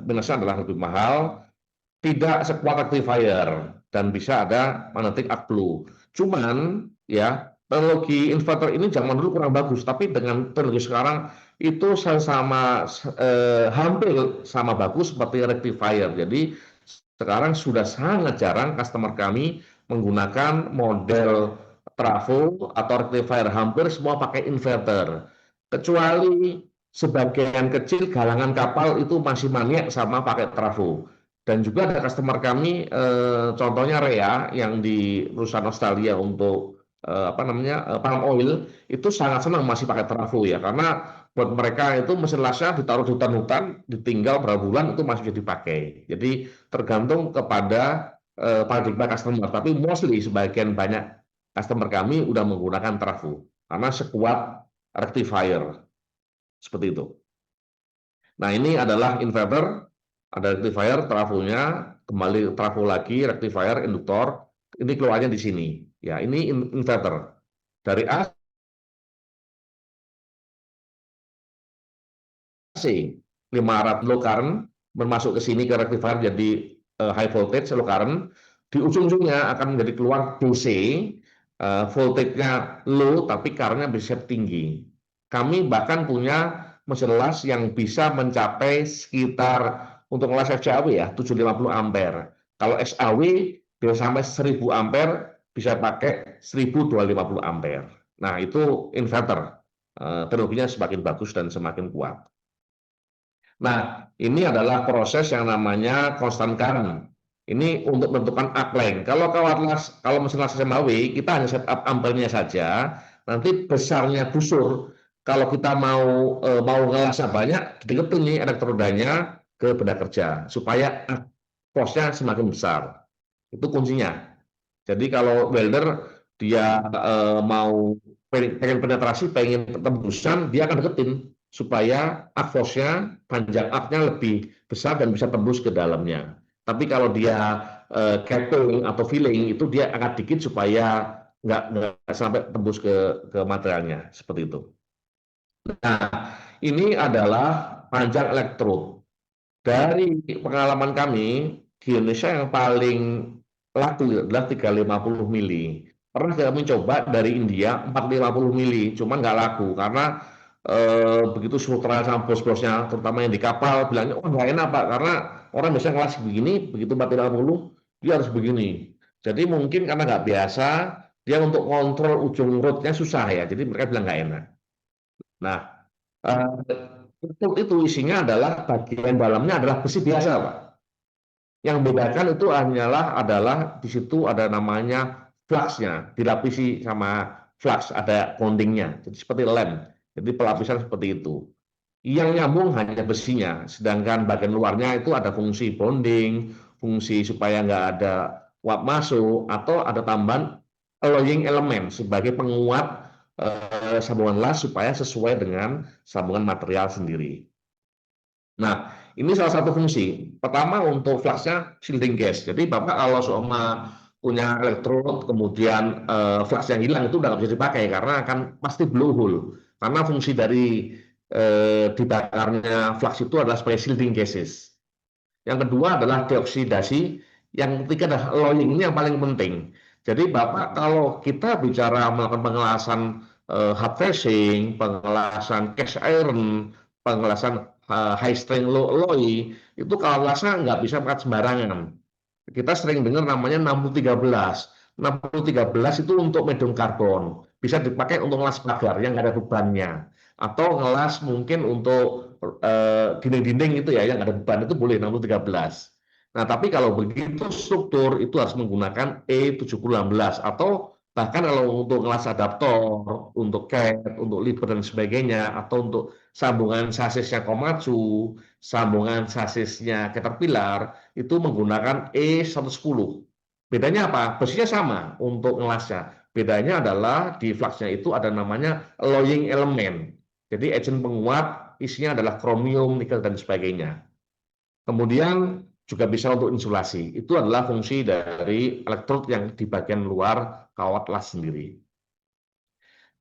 Speaker 4: minusnya adalah lebih mahal, tidak sekuat rectifier dan bisa ada magnetic aglo. Cuman ya teknologi inverter ini zaman dulu kurang bagus, tapi dengan teknologi sekarang itu hampir sama bagus seperti rectifier. Jadi sekarang sudah sangat jarang customer kami menggunakan model trafo atau rectifier, hampir semua pakai inverter. Kecuali sebagian kecil galangan kapal itu masih maniak sama pakai trafo. Dan juga ada customer kami, contohnya Rea yang di perusahaan Australia untuk palm oil, itu sangat senang masih pakai trafo ya, karena buat mereka itu mesin lasnya ditaruh di hutan-hutan, ditinggal berapa bulan itu masih bisa dipakai. Jadi tergantung kepada paradigma customer, tapi mostly sebagian banyak customer kami udah menggunakan trafo karena sekuat rectifier seperti itu. Nah, ini adalah inverter, ada rectifier, trafonya, kembali trafo lagi, rectifier, induktor, ini keluarnya di sini. Ya, ini inverter. Dari AC 500 low current bermasuk ke sini ke rectifier jadi high voltage low current, di ujung-ujungnya akan menjadi keluar DC, voltage-nya low tapi current-nya bisa tinggi. Kami bahkan punya mesin las yang bisa mencapai sekitar untuk ngelas FCAW ya 750 ampere. Kalau SAW bisa sampai 1000 ampere, bisa pakai 1250 ampere. Nah, itu inverter. Teknologinya semakin bagus dan semakin kuat. Nah, ini adalah proses yang namanya constant current. Ini untuk menentukan arc length. Kalau mesin las SMAW, kita hanya setup ampernya saja. Nanti besarnya busur. Kalau kita mau ngelasnya banyak, deketin nih elektrodanya ke benda kerja supaya force-nya semakin besar. Itu kuncinya. Jadi kalau welder dia mau pengen penetrasi, pengen tembusan, dia akan deketin supaya arc force-nya, panjang arc-nya lebih besar dan bisa tembus ke dalamnya. Tapi kalau dia capping atau filling itu dia angkat dikit supaya nggak sampai tembus ke materialnya seperti itu. Nah, ini adalah panjang elektrod. Dari pengalaman kami di Indonesia yang paling laku adalah 350 mili. Pernah kami coba dari India 450 mili, cuman nggak laku karena begitu struktural sama bos-bosnya, terutama yang di kapal, bilangnya, oh nggak enak Pak, karena orang biasanya kelas begini, begitu 450, dia harus begini. Jadi mungkin karena nggak biasa, dia untuk kontrol ujung rodnya susah ya, jadi mereka bilang nggak enak. Nah, itu isinya adalah bagian dalamnya adalah besi biasa Pak. Yang membedakan itu adalah di situ ada namanya fluxnya, dilapisi sama flux, ada bondingnya, jadi seperti lem. Jadi pelapisan seperti itu. Yang nyambung hanya besinya, sedangkan bagian luarnya itu ada fungsi bonding, fungsi supaya nggak ada uap masuk, atau ada tambahan alloying element sebagai penguat sambungan las supaya sesuai dengan sambungan material sendiri. Nah, ini salah satu fungsi. Pertama untuk fluxnya shielding gas. Jadi Bapak kalau seumpama punya elektrod kemudian flux yang hilang itu udah nggak bisa dipakai karena akan pasti blow hole. Karena fungsi dari dibakarnya flux itu adalah sebagai shielding gases. Yang kedua adalah deoksidasi. Yang ketiga adalah alloying. Ini yang paling penting. Jadi Bapak kalau kita bicara melakukan pengelasan hot flashing, pengelasan cast iron, pengelasan high strength low alloy, itu kalau ngelasnya nggak bisa pakai sembarangan. Kita sering dengar namanya 6013. 6013 itu untuk medium karbon. Bisa dipakai untuk ngelas pagar yang nggak ada bebannya. Atau ngelas mungkin untuk dinding-dinding itu ya, yang nggak ada beban itu boleh 6013. Nah, tapi kalau begitu struktur itu harus menggunakan E7016 atau bahkan kalau untuk ngelas adaptor, untuk cat, untuk liber dan sebagainya, atau untuk sambungan sasisnya Komatsu, sambungan sasisnya Caterpillar, itu menggunakan E110. Bedanya apa? Besinya sama untuk ngelasnya. Bedanya adalah di fluxnya itu ada namanya alloying element. Jadi agent penguat isinya adalah kromium, nikel, dan sebagainya. Kemudian juga bisa untuk insulasi. Itu adalah fungsi dari elektrod yang di bagian luar kawat las sendiri.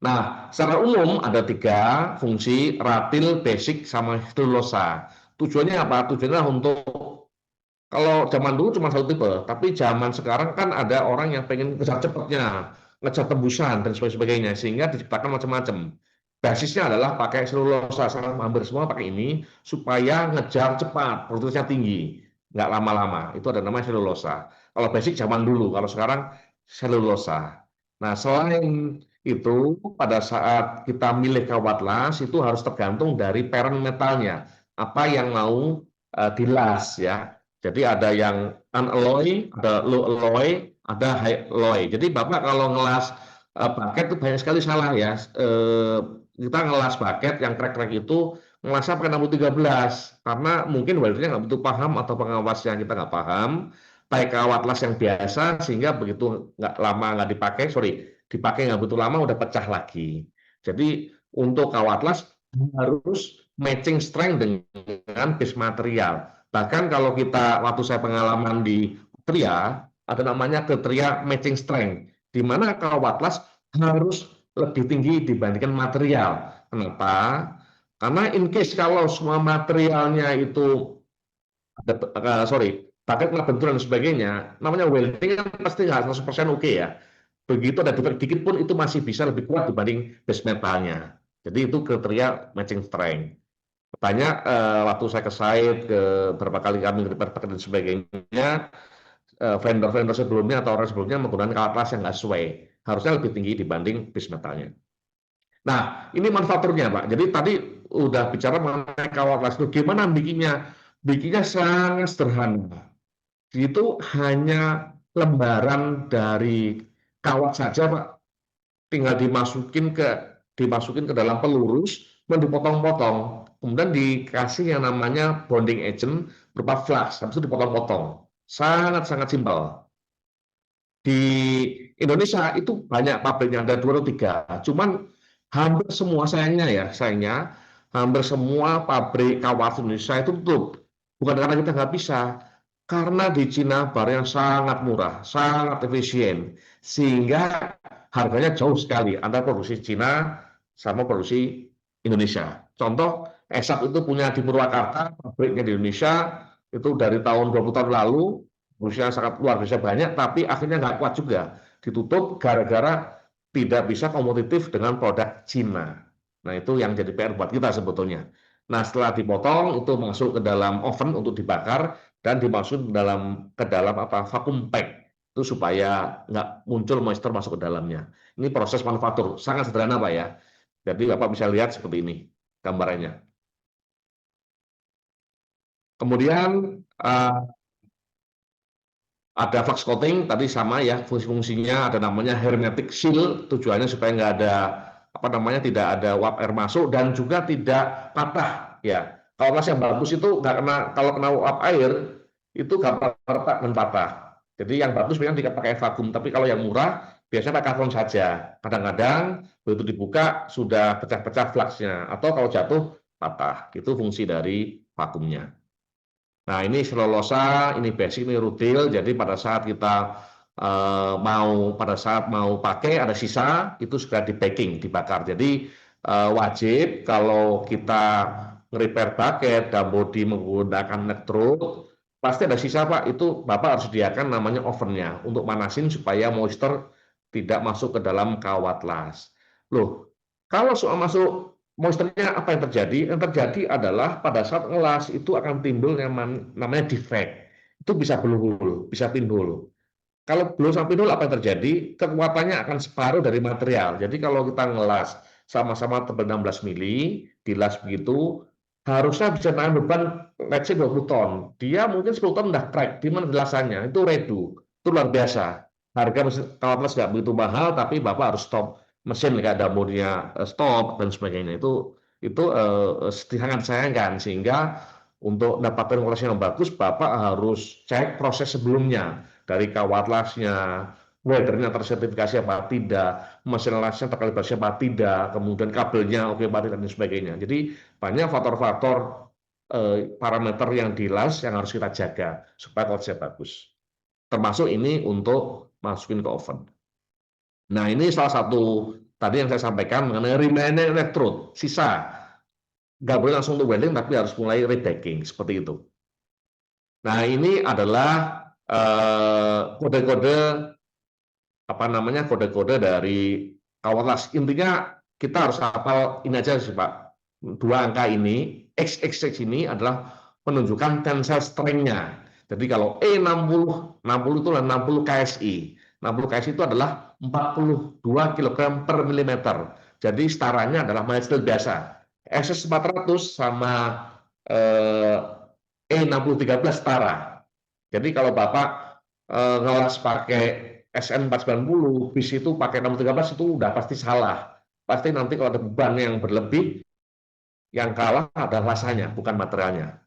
Speaker 4: Nah, secara umum ada 3 fungsi, ratil, basic, sama hidrolosa. Tujuannya apa? Tujuannya untuk, kalau zaman dulu cuma satu tipe, tapi zaman sekarang kan ada orang yang pengen ngejar cepatnya, ngejar tembusan, dan sebagainya, sehingga diciptakan macam-macam. Basisnya adalah pakai selulosa, hampir semua pakai ini, supaya ngejar cepat, produktivitasnya tinggi. Nggak lama-lama, itu ada namanya selulosa. Kalau basic zaman dulu, kalau sekarang selulosa. Nah, selain itu pada saat kita milih kawat las itu harus tergantung dari parent metalnya, apa yang mau dilas ya. Jadi ada yang unalloy, ada low alloy, ada high alloy. Jadi Bapak kalau ngelas paket itu banyak sekali salah ya. Kita ngelas paket yang crack-crack itu ngelasnya pakai 6013 karena mungkin weldernya nggak begitu paham atau pengawas yang kita nggak paham, pakai kawat las yang biasa sehingga begitu nggak lama nggak dipakai nggak begitu lama udah pecah lagi. Jadi untuk kawat las harus matching strength dengan base material. Bahkan kalau kita waktu saya pengalaman di Tria ada namanya kriteria matching strength, di mana kawat las harus lebih tinggi dibandingkan material. Kenapa? Karena in case kalau semua materialnya itu paket nggak benturan dan sebagainya, namanya welding kan pasti nggak 100% oke ya. Begitu ada defect dikit pun itu masih bisa lebih kuat dibanding base metalnya. Jadi itu kriteria matching strength. Banyak waktu saya ke site, ke beberapa kali kami nge-repair paket dan sebagainya, vendor-vendor sebelumnya atau orang sebelumnya menggunakan kawat las yang nggak sesuai. Harusnya lebih tinggi dibanding base metalnya. Nah, ini manufakturnya, Pak. Jadi tadi udah bicara mengenai kawat las itu. Gimana bikinnya? Bikinnya sangat sederhana. Itu hanya lembaran dari kawat saja, Pak. Tinggal dimasukin ke dalam pelurus, dipotong-potong, kemudian dikasih yang namanya bonding agent berupa flux, habis itu dipotong-potong. Sangat-sangat simpel. Di Indonesia itu banyak pabriknya, ada 2 atau 3. Cuman hampir semua, sayangnya hampir semua pabrik kawat Indonesia itu tutup. Bukan karena kita nggak bisa, karena di Cina barang yang sangat murah, sangat efisien, sehingga harganya jauh sekali antara produksi Cina sama produksi Indonesia. Contoh, ESAP itu punya di Purwakarta, pabriknya di Indonesia, itu dari tahun 20 tahun lalu, produksinya sangat luar biasa banyak, tapi akhirnya nggak kuat juga. Ditutup gara-gara tidak bisa kompetitif dengan produk Cina. Nah, itu yang jadi PR buat kita sebetulnya. Nah, setelah dipotong, itu masuk ke dalam oven untuk dibakar, dan dimasukkan ke dalam vakum pack. Itu supaya nggak muncul moisture masuk ke dalamnya. Ini proses manufaktur, sangat sederhana, Pak ya. Jadi Bapak bisa lihat seperti ini gambarannya. Kemudian ada flux coating, tadi sama ya, fungsinya ada namanya hermetic seal, tujuannya supaya nggak ada tidak ada uap air masuk dan juga tidak patah ya. Kalau las yang bagus itu nggak kena, kalau kena uap air itu gampang retak dan patah. Jadi yang bagus memang dipakai vakum, tapi kalau yang murah biasanya pakai karbon saja. Kadang-kadang begitu dibuka sudah pecah-pecah fluxnya, atau kalau jatuh patah. Itu fungsi dari vakumnya. Nah, ini selulosa, ini basic, ini rutil. Jadi pada saat kita mau pakai ada sisa, itu sudah di packing, dibakar. Jadi wajib kalau kita nge-repair bucket dan body menggunakan electrode, pasti ada sisa, Pak. Itu Bapak harus sediakan namanya ovennya untuk manasin supaya moisture tidak masuk ke dalam kawat las. Loh, kalau soal masuk moisture-nya apa yang terjadi? Yang terjadi adalah pada saat ngelas itu akan timbul yang namanya defect. Itu bisa bluhul, bisa pinhole. Kalau belum sampai pinhole apa yang terjadi? Kekuatannya akan separuh dari material. Jadi kalau kita ngelas sama-sama tebal 16 mili, dilas begitu, harusnya bisa nahan beban let's say 20 ton. Dia mungkin 10 ton udah crack, di mana jelasannya? Itu redo. Itu luar biasa. Harga kawat las nggak begitu mahal, tapi Bapak harus stop mesin nggak ada modinya stop dan sebagainya. Itu sangat sayangkan, sehingga untuk mendapatkan kualitas yang bagus Bapak harus cek proses sebelumnya dari kawat lasnya, weldernya tersertifikasi apa tidak, mesin lasnya terkalibrasi apa tidak, kemudian kabelnya oke apa tidak dan sebagainya. Jadi banyak faktor-faktor parameter yang di las yang harus kita jaga supaya kualitasnya bagus. Termasuk ini untuk masukin ke oven. Nah, ini salah satu tadi yang saya sampaikan mengenai remaining electrode, sisa. Nggak boleh langsung untuk welding, tapi harus mulai rebacking, seperti itu. Nah, ini adalah kode-kode kode-kode dari kawat las. Intinya kita harus hafal ini aja sih, Pak. 2 angka ini, XXX ini adalah menunjukkan tensile strength-nya. Jadi kalau E60, 60 itu adalah 60 KSI. 60 KSI itu adalah 42 kg per milimeter. Jadi setaranya adalah mild steel biasa. SS 400 sama E6013 setara. Jadi kalau Bapak ngelas pakai SN 490, bis itu pakai 613 itu udah pasti salah. Pasti nanti kalau ada beban yang berlebih, yang kalah adalah lasanya, bukan materialnya.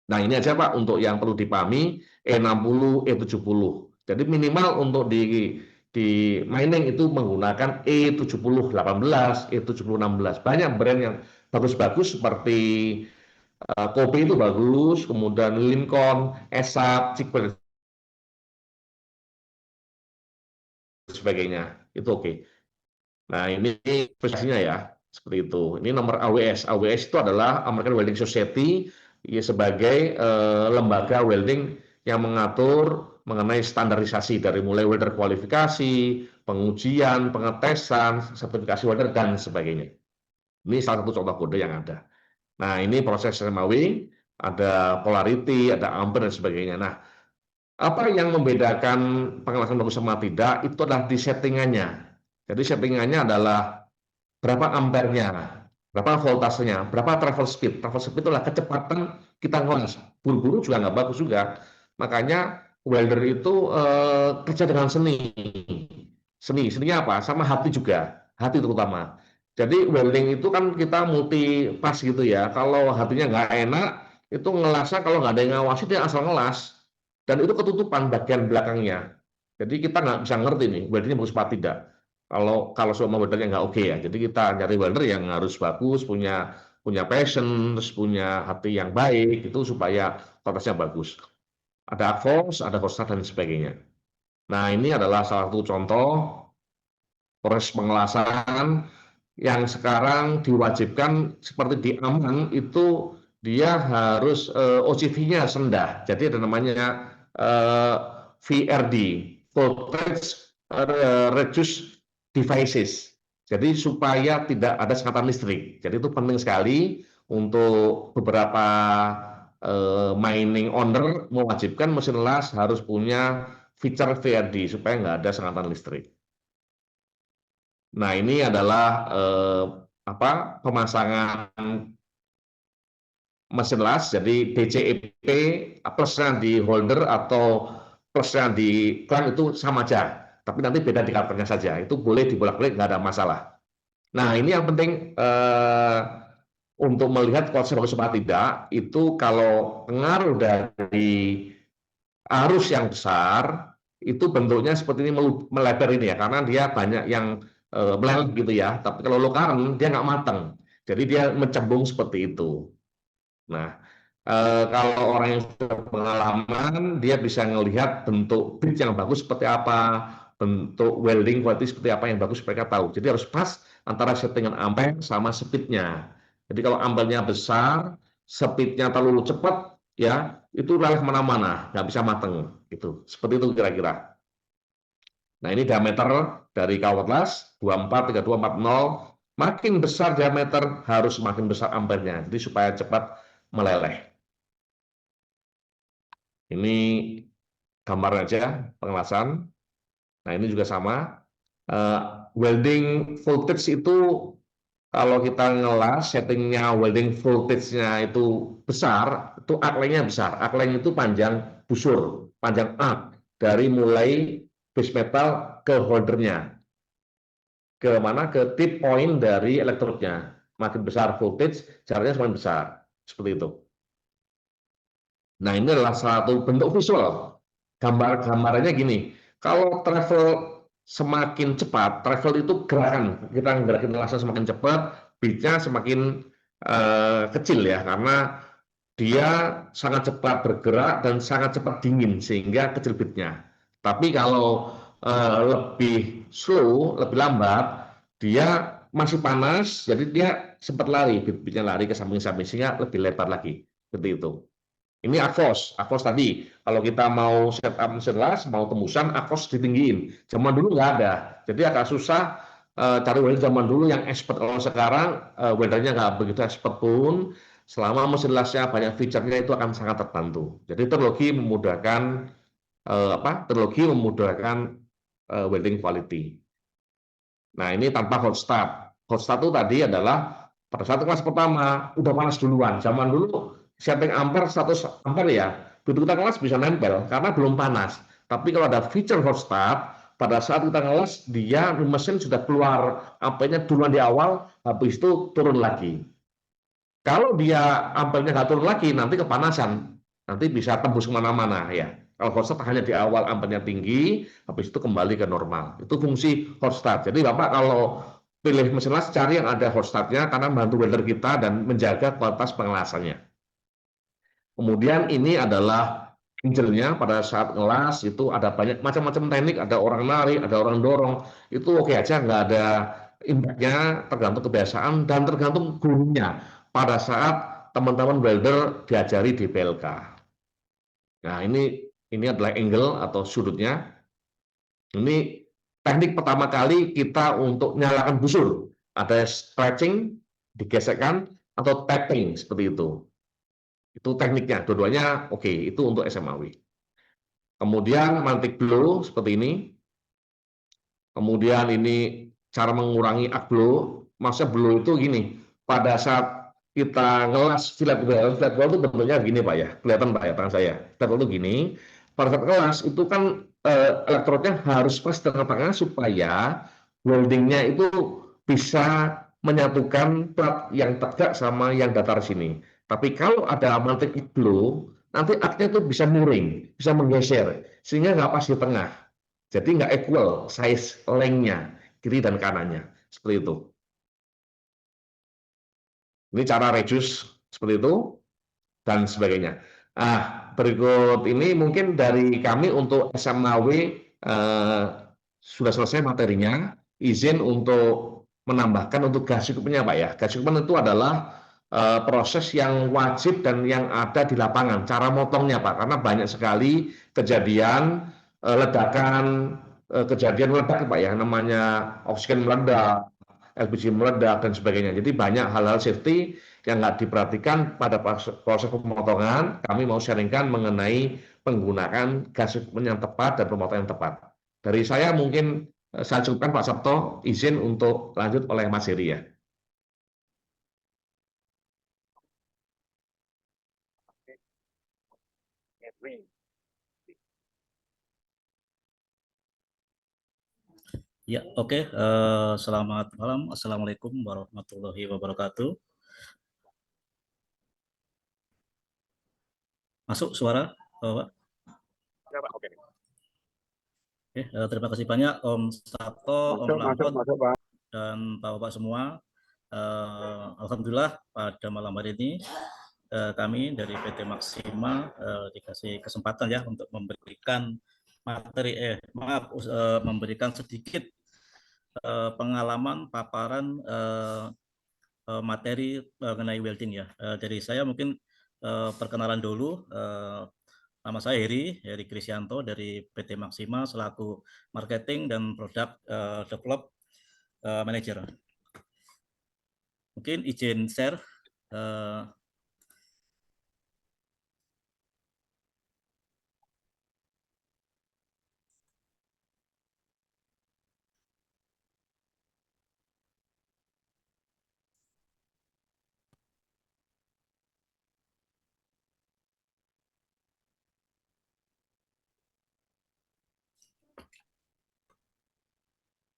Speaker 4: Nah, ini aja Pak untuk yang perlu dipahami, E60, E70. Jadi minimal untuk di mining itu menggunakan E7018, E7016. Banyak brand yang bagus-bagus seperti Kobe itu bagus, kemudian Lincoln, ESAP, Cikbel, sebagainya. Itu oke. Nah, ini spesifikasinya ya, seperti itu. Ini nomor AWS. AWS itu adalah American Welding Society, ya, sebagai lembaga welding yang mengatur mengenai standarisasi dari mulai welder kualifikasi, pengujian, pengetesan, sertifikasi welder dan sebagainya. Ini salah satu contoh kode yang ada. Nah, ini proses SMAW, ada polarity, ada ampere dan sebagainya. Nah, apa yang membedakan pengelasan bagus sama tidak itu adalah di settingannya. Jadi settingannya adalah berapa ampernya, berapa voltasenya, berapa travel speed. Travel speed itu adalah kecepatan kita ngelas. Buru-buru juga nggak bagus juga. Makanya welder itu kerja dengan seni. Seninya apa? Sama hati juga, hati terutama. Jadi welding itu kan kita multi pas gitu ya. Kalau hatinya nggak enak, itu ngelasnya kalau nggak ada yang ngawasi dia asal ngelas. Dan itu ketutupan bagian belakangnya. Jadi kita nggak bisa ngerti nih, weldingnya bagus apa tidak. Kalau semua weldernya nggak oke ya. Jadi kita nyari welder yang harus bagus, punya passion, terus punya hati yang baik, itu supaya kualitasnya bagus. Ada AFOS, ada hostnut dan sebagainya. Nah, ini adalah salah satu contoh proses pengelasan yang sekarang diwajibkan seperti di Aman itu dia harus OCV-nya rendah. Jadi ada namanya VRD, Voltage Reduced Devices. Jadi supaya tidak ada sengatan listrik. Jadi itu penting sekali untuk beberapa mining owner mewajibkan mesin las harus punya feature VRD supaya nggak ada sengatan listrik. Nah, ini adalah pemasangan mesin las, jadi DCEP plusnya di holder atau plusnya di clamp itu sama aja, tapi nanti beda di covernya saja. Itu boleh dibolak-balik, nggak ada masalah. Nah, ini yang penting untuk melihat kualitas bagus apa tidak, itu kalau pengaruh dari arus yang besar, itu bentuknya seperti ini melebar ini ya, karena dia banyak yang meleleh gitu ya. Tapi kalau low current dia nggak matang, jadi dia mencembung seperti itu. Nah, kalau orang yang sudah pengalaman, dia bisa melihat bentuk bit yang bagus seperti apa, bentuk welding quality seperti apa yang bagus mereka tahu. Jadi harus pas antara settingan ampere sama speednya. Jadi kalau ampernya besar, speednya terlalu cepat, ya itu leleh kemana-mana, nggak bisa mateng. Gitu. Seperti itu kira-kira. Nah, ini diameter dari kawat las 24, 32, 40. Makin besar diameter harus makin besar ampernya. Jadi supaya cepat meleleh. Ini gambar aja pengelasan. Nah, ini juga sama. Welding voltage itu kalau kita ngelas settingnya welding voltage-nya itu besar, itu arc-nya besar. Arc-nya itu panjang busur, panjang arc dari mulai base metal ke holdernya, ke mana ke tip point dari elektrodnya. Makin besar voltage, jaraknya semakin besar, seperti itu. Nah, ini adalah satu bentuk visual. Gambarnya gini, kalau travel semakin cepat, travel itu gerakan, kita gerakin lasnya semakin cepat, bitnya semakin kecil ya, karena dia sangat cepat bergerak dan sangat cepat dingin sehingga kecil bitnya. Tapi kalau lebih slow, lebih lambat, dia masih panas, jadi dia sempat lari, bitnya lari ke samping-samping sehingga lebih lebar lagi, seperti itu. Ini AFOS tadi, kalau kita mau setup mesin las, mau tembusan, AFOS ditinggiin. Zaman dulu nggak ada, jadi agak susah cari welder zaman dulu yang expert. Kalau sekarang weldernya nggak begitu expert pun, selama mesin lasnya banyak fiturnya itu akan sangat terbantu. Jadi teknologi memudahkan welding quality. Nah, ini tanpa hot start. Hot start itu tadi adalah pada saat kelas pertama udah panas duluan. Zaman dulu setting ampere 100 ampere ya, begitu kita ngelas bisa nempel karena belum panas. Tapi kalau ada feature hot start, pada saat kita ngelas dia mesin sudah keluar ampernya duluan di awal, habis itu turun lagi. Kalau dia ampernya nggak turun lagi, nanti kepanasan, nanti bisa tembus kemana-mana ya. Kalau hot start hanya di awal ampernya tinggi, habis itu kembali ke normal. Itu fungsi hot start. Jadi Bapak kalau pilih mesin las cari yang ada hot startnya karena membantu welder kita dan menjaga kualitas pengelasannya. Kemudian ini adalah angle-nya pada saat ngelas itu ada banyak macam-macam teknik, ada orang narik, ada orang dorong, itu oke aja, nggak ada impact-nya, tergantung kebiasaan dan tergantung gurunya pada saat teman-teman welder diajari di PLK. Nah, ini adalah angle atau sudutnya. Ini teknik pertama kali kita untuk nyalakan busur. Ada stretching, digesekkan, atau tapping seperti itu. Itu tekniknya, dua-duanya oke, itu untuk SMAW. Kemudian mantik blow seperti ini. Kemudian ini cara mengurangi arc blow. Maksudnya blow itu gini, pada saat kita ngelas flat wall itu bentuknya gini Pak ya, kelihatan Pak ya tangan saya. Flat wall itu gini, pada saat ngelas itu kan elektrodnya harus pas di tengah-tengah supaya weldingnya itu bisa menyatukan plat yang tegak sama yang datar sini. Tapi kalau ada mantik blow, nanti arc-nya itu bisa miring, bisa menggeser, sehingga nggak pas di tengah. Jadi nggak equal size length-nya, kiri dan kanannya. Seperti itu. Ini cara reduce seperti itu, dan sebagainya. Berikut ini mungkin dari kami untuk SMAW sudah selesai materinya. Izin untuk menambahkan untuk gas equipment-nya Pak ya. Gas equipment itu adalah proses yang wajib dan yang ada di lapangan. Cara motongnya Pak, karena banyak sekali kejadian ledakan, kejadian meledak Pak ya, namanya oksigen meledak, LPG meledak dan sebagainya. Jadi banyak hal-hal safety yang nggak diperhatikan pada proses pemotongan. Kami mau sharingkan mengenai penggunaan gas equipment yang tepat dan pemotongan yang tepat. Dari saya mungkin saya cukupkan Pak Sabto, izin untuk lanjut oleh Mas Heri ya.
Speaker 5: Ya, oke. Selamat malam. Assalamualaikum warahmatullahi wabarakatuh. Masuk suara, Bapak?
Speaker 1: Ya, Pak. Oke.
Speaker 5: Oke, terima kasih banyak Om Sabto, Om Lampot, dan Bapak-Bapak semua. Alhamdulillah pada malam hari ini kami dari PT Maksima dikasih kesempatan ya untuk memberikan materi, memberikan sedikit pengalaman paparan materi mengenai welding ya. Dari saya mungkin perkenalan dulu. Nama saya Heri Krisyanto dari PT Maksima selaku Marketing dan Product Develop Manager. Mungkin izin share.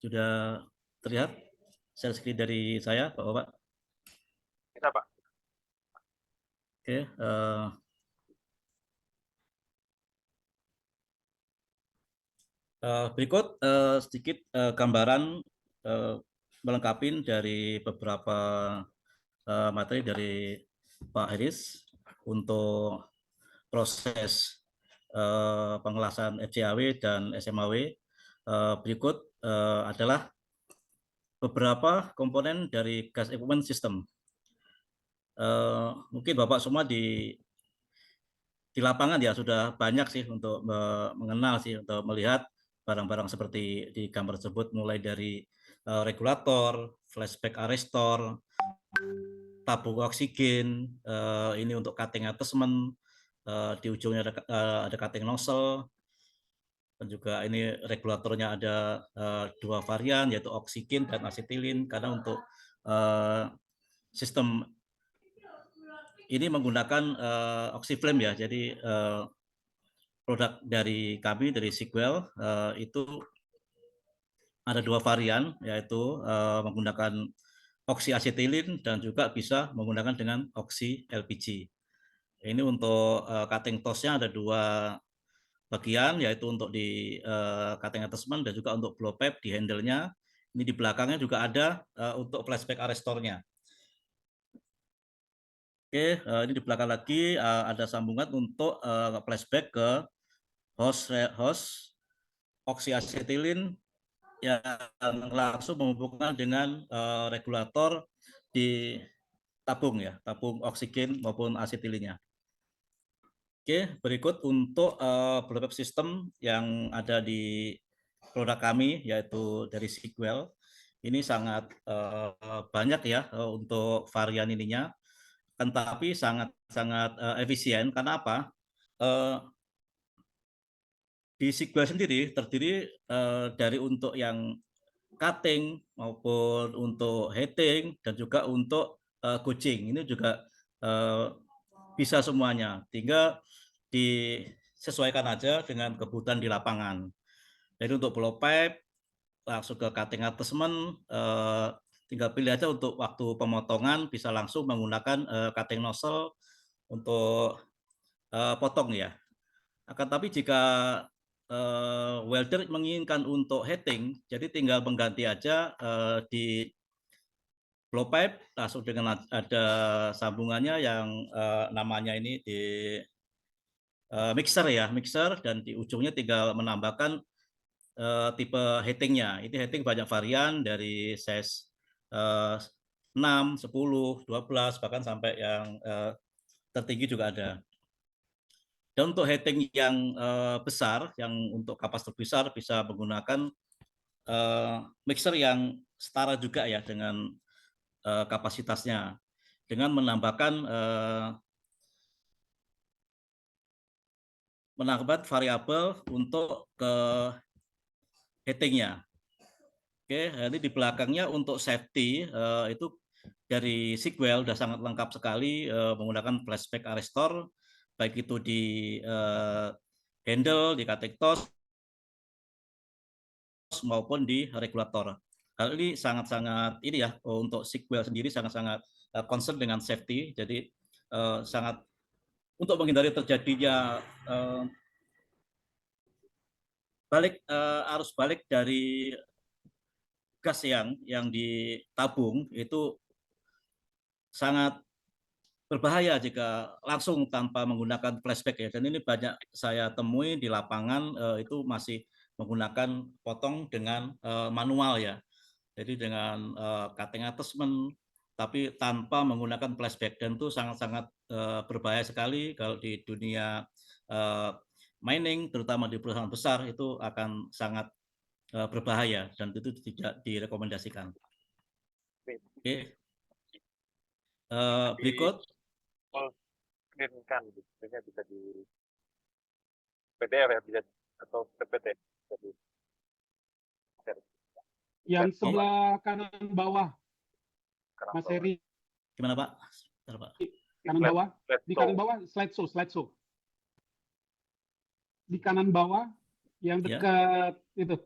Speaker 5: Sudah terlihat share screen dari saya, Bapak?
Speaker 1: Bisa, Pak.
Speaker 5: Oke. Berikut sedikit gambaran melengkapi dari beberapa materi dari Pak Heris untuk proses pengelasan FCAW dan SMAW. Berikut adalah beberapa komponen dari gas equipment system. Mungkin Bapak semua di lapangan ya sudah banyak sih untuk mengenal sih, untuk melihat barang-barang seperti di gambar tersebut, mulai dari regulator, flashback arrestor, tabung oksigen, ini untuk cutting attachment, di ujungnya ada cutting nozzle, dan juga ini regulatornya ada dua varian, yaitu oksigen dan asetilin, karena untuk sistem ini menggunakan oxyflame ya. Jadi produk dari kami, dari Sigwell, itu ada dua varian, yaitu menggunakan oksi-asetilin dan juga bisa menggunakan dengan oksi LPG. Ini untuk cutting toss-nya ada dua bagian, yaitu untuk di cutting attachment dan juga untuk blow pipe di handle-nya. Ini di belakangnya juga ada untuk flashback arrestornya. Oke, ini di belakang lagi ada sambungan untuk flashback ke hose oksi-asetilin yang langsung menghubungkan dengan regulator di tabung ya, tabung oksigen maupun asetilinnya. Oke, berikut untuk blow pipe system yang ada di produk kami, yaitu dari Sigwell. Ini sangat banyak ya untuk varian ininya. tetapi sangat efisien. Karena apa? Di Sequel sendiri terdiri dari untuk yang cutting maupun untuk heading dan juga untuk coaching. Ini juga bisa semuanya. Tinggal disesuaikan aja dengan kebutuhan di lapangan. Jadi untuk blow pipe langsung ke cutting attachment, tinggal pilih aja untuk waktu pemotongan bisa langsung menggunakan cutting nozzle untuk potong ya. Akan tapi jika welder menginginkan untuk heating, jadi tinggal mengganti aja di blow pipe langsung dengan ada sambungannya yang namanya ini di mixer ya, mixer, dan di ujungnya tinggal menambahkan tipe heatingnya. Ini heating banyak varian dari size 6, 10, 12, bahkan sampai yang tertinggi juga ada. Dan untuk heating yang besar, yang untuk kapasitor besar bisa menggunakan mixer yang setara juga ya dengan kapasitasnya, dengan menambahkan variabel untuk ke heatingnya. Oke, ini di belakangnya untuk safety itu dari Sequel sudah sangat lengkap sekali menggunakan flashback arrestor, baik itu di handle, di cutting toss maupun di regulator. Hal ini sangat-sangat ini ya, untuk Sequel sendiri sangat-sangat concern dengan safety, jadi sangat untuk menghindari terjadinya arus balik dari gas yang ditabung itu sangat berbahaya jika langsung tanpa menggunakan flashback ya. Dan ini banyak saya temui di lapangan itu masih menggunakan potong dengan manual ya. Jadi dengan cutting attachment tapi tanpa menggunakan flashback, dan itu sangat-sangat berbahaya sekali kalau di dunia mining, terutama di perusahaan besar itu akan sangat berbahaya dan itu tidak direkomendasikan. Oke. Berikut.
Speaker 1: Kan bisa di PDF ya, bisa atau PPT.
Speaker 3: Yang sebelah kanan bawah, Mas Heri.
Speaker 5: Gimana Pak? Bentar, Pak.
Speaker 3: Kanan bawah, di kanan bawah slideshow. Di kanan bawah yang dekat itu.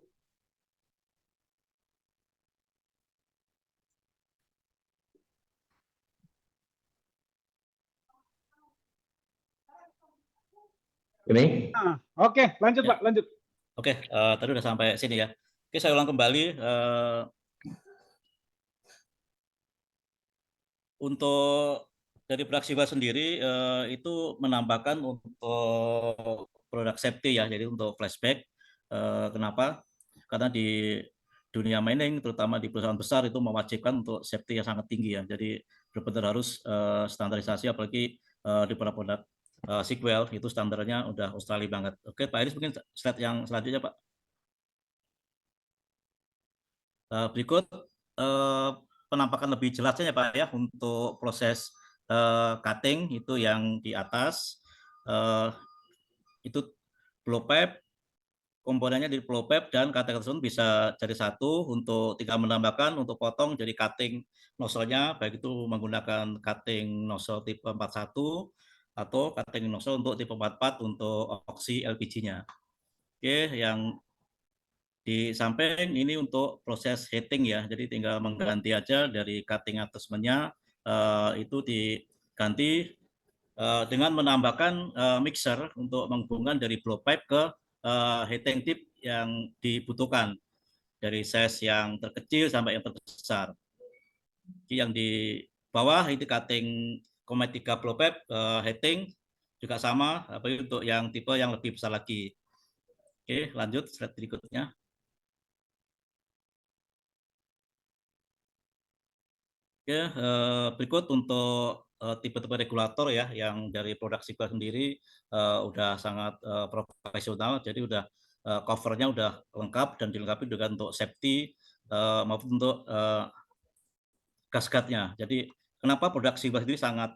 Speaker 4: Ini?
Speaker 3: Oke, lanjut Pak, lanjut.
Speaker 5: Oke, tadi udah sampai sini ya. Oke, saya ulang kembali. Untuk dari produk Sequel sendiri itu menambahkan untuk produk safety ya, jadi untuk flashback. Kenapa? Karena di dunia mining, terutama di perusahaan besar itu mewajibkan untuk safety yang sangat tinggi ya. Jadi benar-benar harus standarisasi, apalagi di produk Sequel itu standarnya udah Australia banget. Oke, Pak Iris mungkin slide yang selanjutnya Pak. Berikut penampakan lebih jelasnya ya Pak ya untuk proses cutting itu yang di atas itu blow pipe, komponennya di blow pipe dan cutting tersebut bisa jadi satu, untuk tinggal menambahkan untuk potong jadi cutting nozzle-nya, baik itu menggunakan cutting nozzle tipe 41 atau cutting nozzle untuk tipe 44 untuk oksi LPG-nya. Oke, yang di samping ini untuk proses heating ya, jadi tinggal mengganti aja dari cutting attachment-nya itu diganti dengan menambahkan mixer untuk menghubungkan dari blow pipe ke heating tip yang dibutuhkan dari size yang terkecil sampai yang terbesar. Yang di bawah itu cutting Comet 3 blow pipe heating juga sama, tapi untuk yang tipe yang lebih besar lagi. Oke, lanjut slide berikutnya. Oke, berikut untuk tipe-tipe regulator ya, yang dari produk Sequel sendiri udah sangat profesional, jadi udah covernya udah lengkap dan dilengkapi dengan untuk safety maupun untuk gasket-nya. Jadi kenapa produk Sigwell sendiri sangat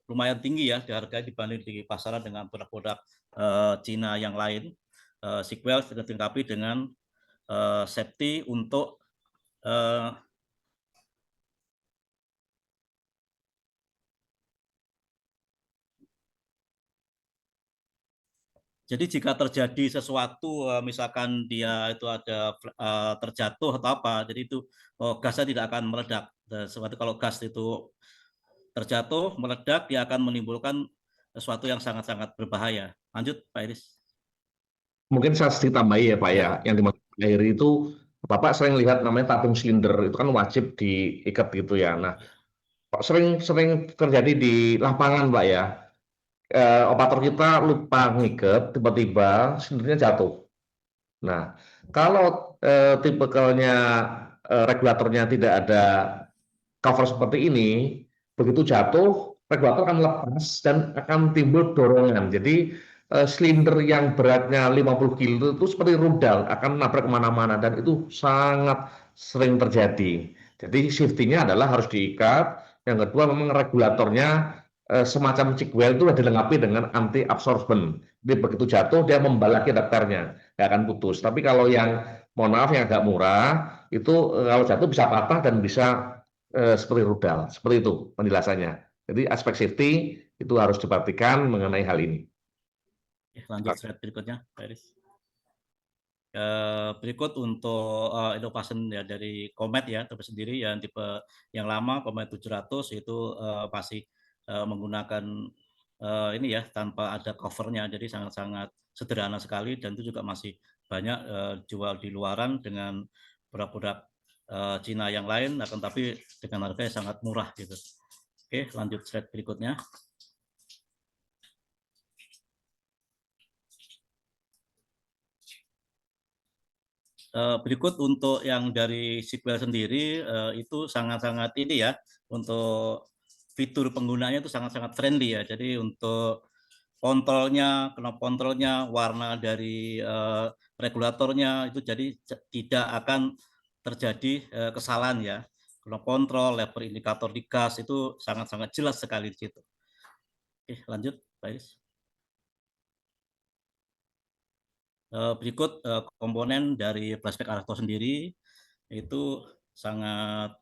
Speaker 5: lumayan tinggi ya di harga dibanding di pasaran dengan produk-produk Cina yang lain. Sigwell dilengkapi dengan safety untuk jadi jika terjadi sesuatu, misalkan dia itu ada terjatuh atau apa, jadi itu gasnya tidak akan meledak. Seperti kalau gas itu terjatuh, meledak, dia akan menimbulkan sesuatu yang sangat-sangat berbahaya. Lanjut, Pak Iris.
Speaker 4: Mungkin saya sedikit tambahi ya Pak ya, yang dimaksud air itu Bapak sering lihat namanya tabung silinder itu kan wajib diikat gitu ya. Nah, sering terjadi di lapangan Pak ya. Operator kita lupa ngikat, tiba-tiba silindernya jatuh. Nah, kalau tipikalnya regulatornya tidak ada cover seperti ini, begitu jatuh, regulator akan lepas dan akan timbul dorongan. Jadi silinder yang beratnya 50 kilo itu seperti rudal, akan nabrak kemana-mana dan itu sangat sering terjadi. Jadi safety-nya adalah harus diikat. Yang kedua memang regulatornya semacam Sigwell itu dilengkapi dengan anti absorbent. Jadi begitu jatuh dia membalaki adapternya, nggak akan putus. Tapi kalau yang mohon maaf yang agak murah itu kalau jatuh bisa patah dan bisa seperti rudal, seperti itu penjelasannya. Jadi aspek safety itu harus diperhatikan mengenai hal ini.
Speaker 5: Lanjut slide berikutnya, Pak Iris. Berikut untuk innovation ya dari Comet ya tersendiri yang tipe yang lama Comet 700 itu masih menggunakan ini ya tanpa ada covernya, jadi sangat-sangat sederhana sekali dan itu juga masih banyak jual di luaran dengan produk-produk Cina yang lain, akan tapi dengan harga yang sangat murah gitu. Oke, lanjut slide berikutnya. Berikut untuk yang dari Sigwell sendiri itu sangat-sangat ini ya, untuk fitur penggunanya itu sangat-sangat friendly ya. Jadi untuk kontrolnya, knop kontrolnya, warna dari regulatornya itu jadi tidak akan terjadi kesalahan ya. Knop kontrol, lever indikator di gas itu sangat-sangat jelas sekali di situ. Oke, lanjut, Pak Iris. Berikut komponen dari flashback Arto sendiri itu sangat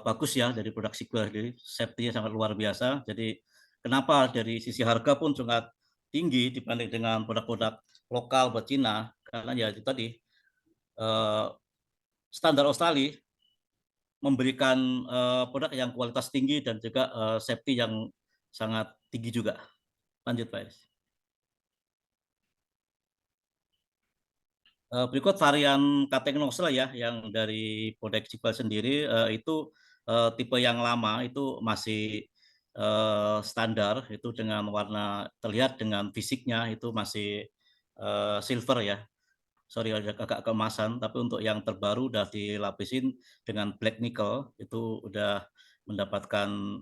Speaker 5: bagus ya dari produk Sigwell sendiri, safety-nya sangat luar biasa. Jadi kenapa dari sisi harga pun sangat tinggi dibanding dengan produk-produk lokal buat Cina, karena ya itu tadi standar Australia memberikan produk yang kualitas tinggi dan juga safety yang sangat tinggi juga. Lanjut, Pak Iris. Berikut varian cutting nozzle ya, yang dari produk Sigwell sendiri itu tipe yang lama itu masih standar, itu dengan warna terlihat dengan fisiknya itu masih silver ya. Sorry agak keemasan, tapi untuk yang terbaru udah dilapisin dengan black nickel, itu udah mendapatkan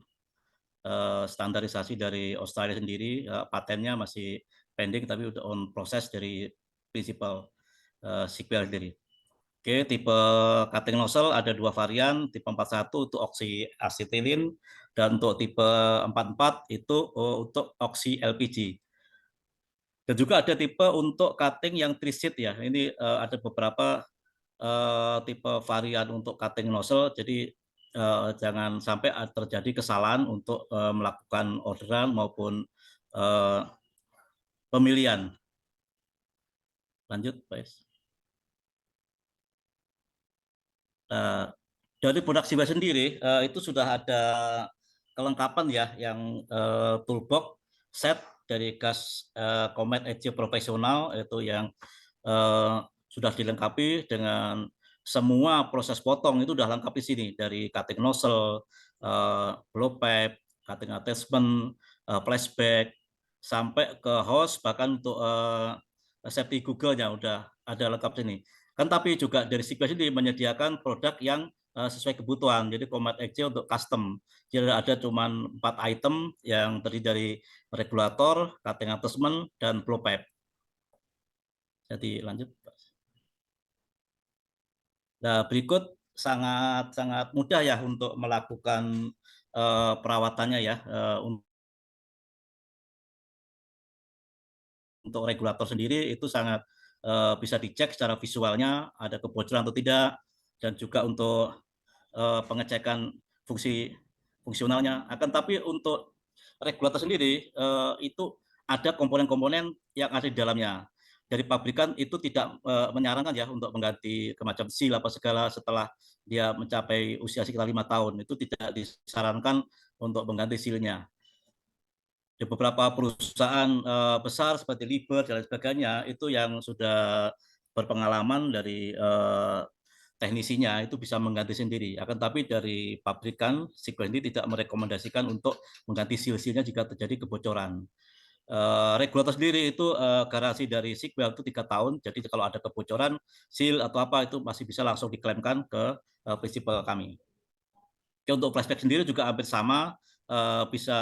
Speaker 5: standarisasi dari Australia sendiri, patennya masih pending tapi udah on proses dari principal Sigwell sendiri. Oke, tipe cutting nozzle ada dua varian, tipe 41 untuk oksi asetilin dan untuk tipe 44 itu untuk oksi LPG. Dan juga ada tipe untuk cutting yang tri-seat ya. Ini ada beberapa tipe varian untuk cutting nozzle, jadi jangan sampai terjadi kesalahan untuk melakukan orderan maupun pemilihan. Lanjut, Pak. Dari produk Sigwell sendiri itu sudah ada kelengkapan ya, yang toolbox set dari gas Comet EC profesional itu yang sudah dilengkapi dengan semua proses potong itu sudah lengkap di sini, dari cutting nozzle, blow pipe, cutting attachment, flashback, sampai ke hose, bahkan untuk safety Google-nya udah ada lengkap sini. Kan tapi juga dari Sigwell ini menyediakan produk yang sesuai kebutuhan. Jadi Comet XC untuk custom. Jadi ada cuma 4 item yang terdiri dari regulator, cutting attachment, dan blow pipe. Jadi lanjut. Nah, berikut sangat mudah ya untuk melakukan perawatannya ya. Untuk regulator sendiri itu sangat bisa dicek secara visualnya ada kebocoran atau tidak, dan juga untuk pengecekan fungsionalnya. Akan tapi untuk regulator sendiri itu ada komponen-komponen yang ada di dalamnya. Dari pabrikan itu tidak menyarankan ya untuk mengganti ke macam seal apa segala setelah dia mencapai usia sekitar 5 tahun. Itu tidak disarankan untuk mengganti sealnya. Di beberapa perusahaan besar seperti Liber dan lain sebagainya itu yang sudah berpengalaman dari teknisinya itu bisa mengganti sendiri. Akan tapi dari pabrikan Sequel ini tidak merekomendasikan untuk mengganti seal-sealnya jika terjadi kebocoran. Regulator sendiri itu garansi dari Sequel itu 3 tahun. Jadi kalau ada kebocoran seal atau apa itu masih bisa langsung diklaimkan ke prinsipal kami. Oke, untuk flashback sendiri juga hampir sama, bisa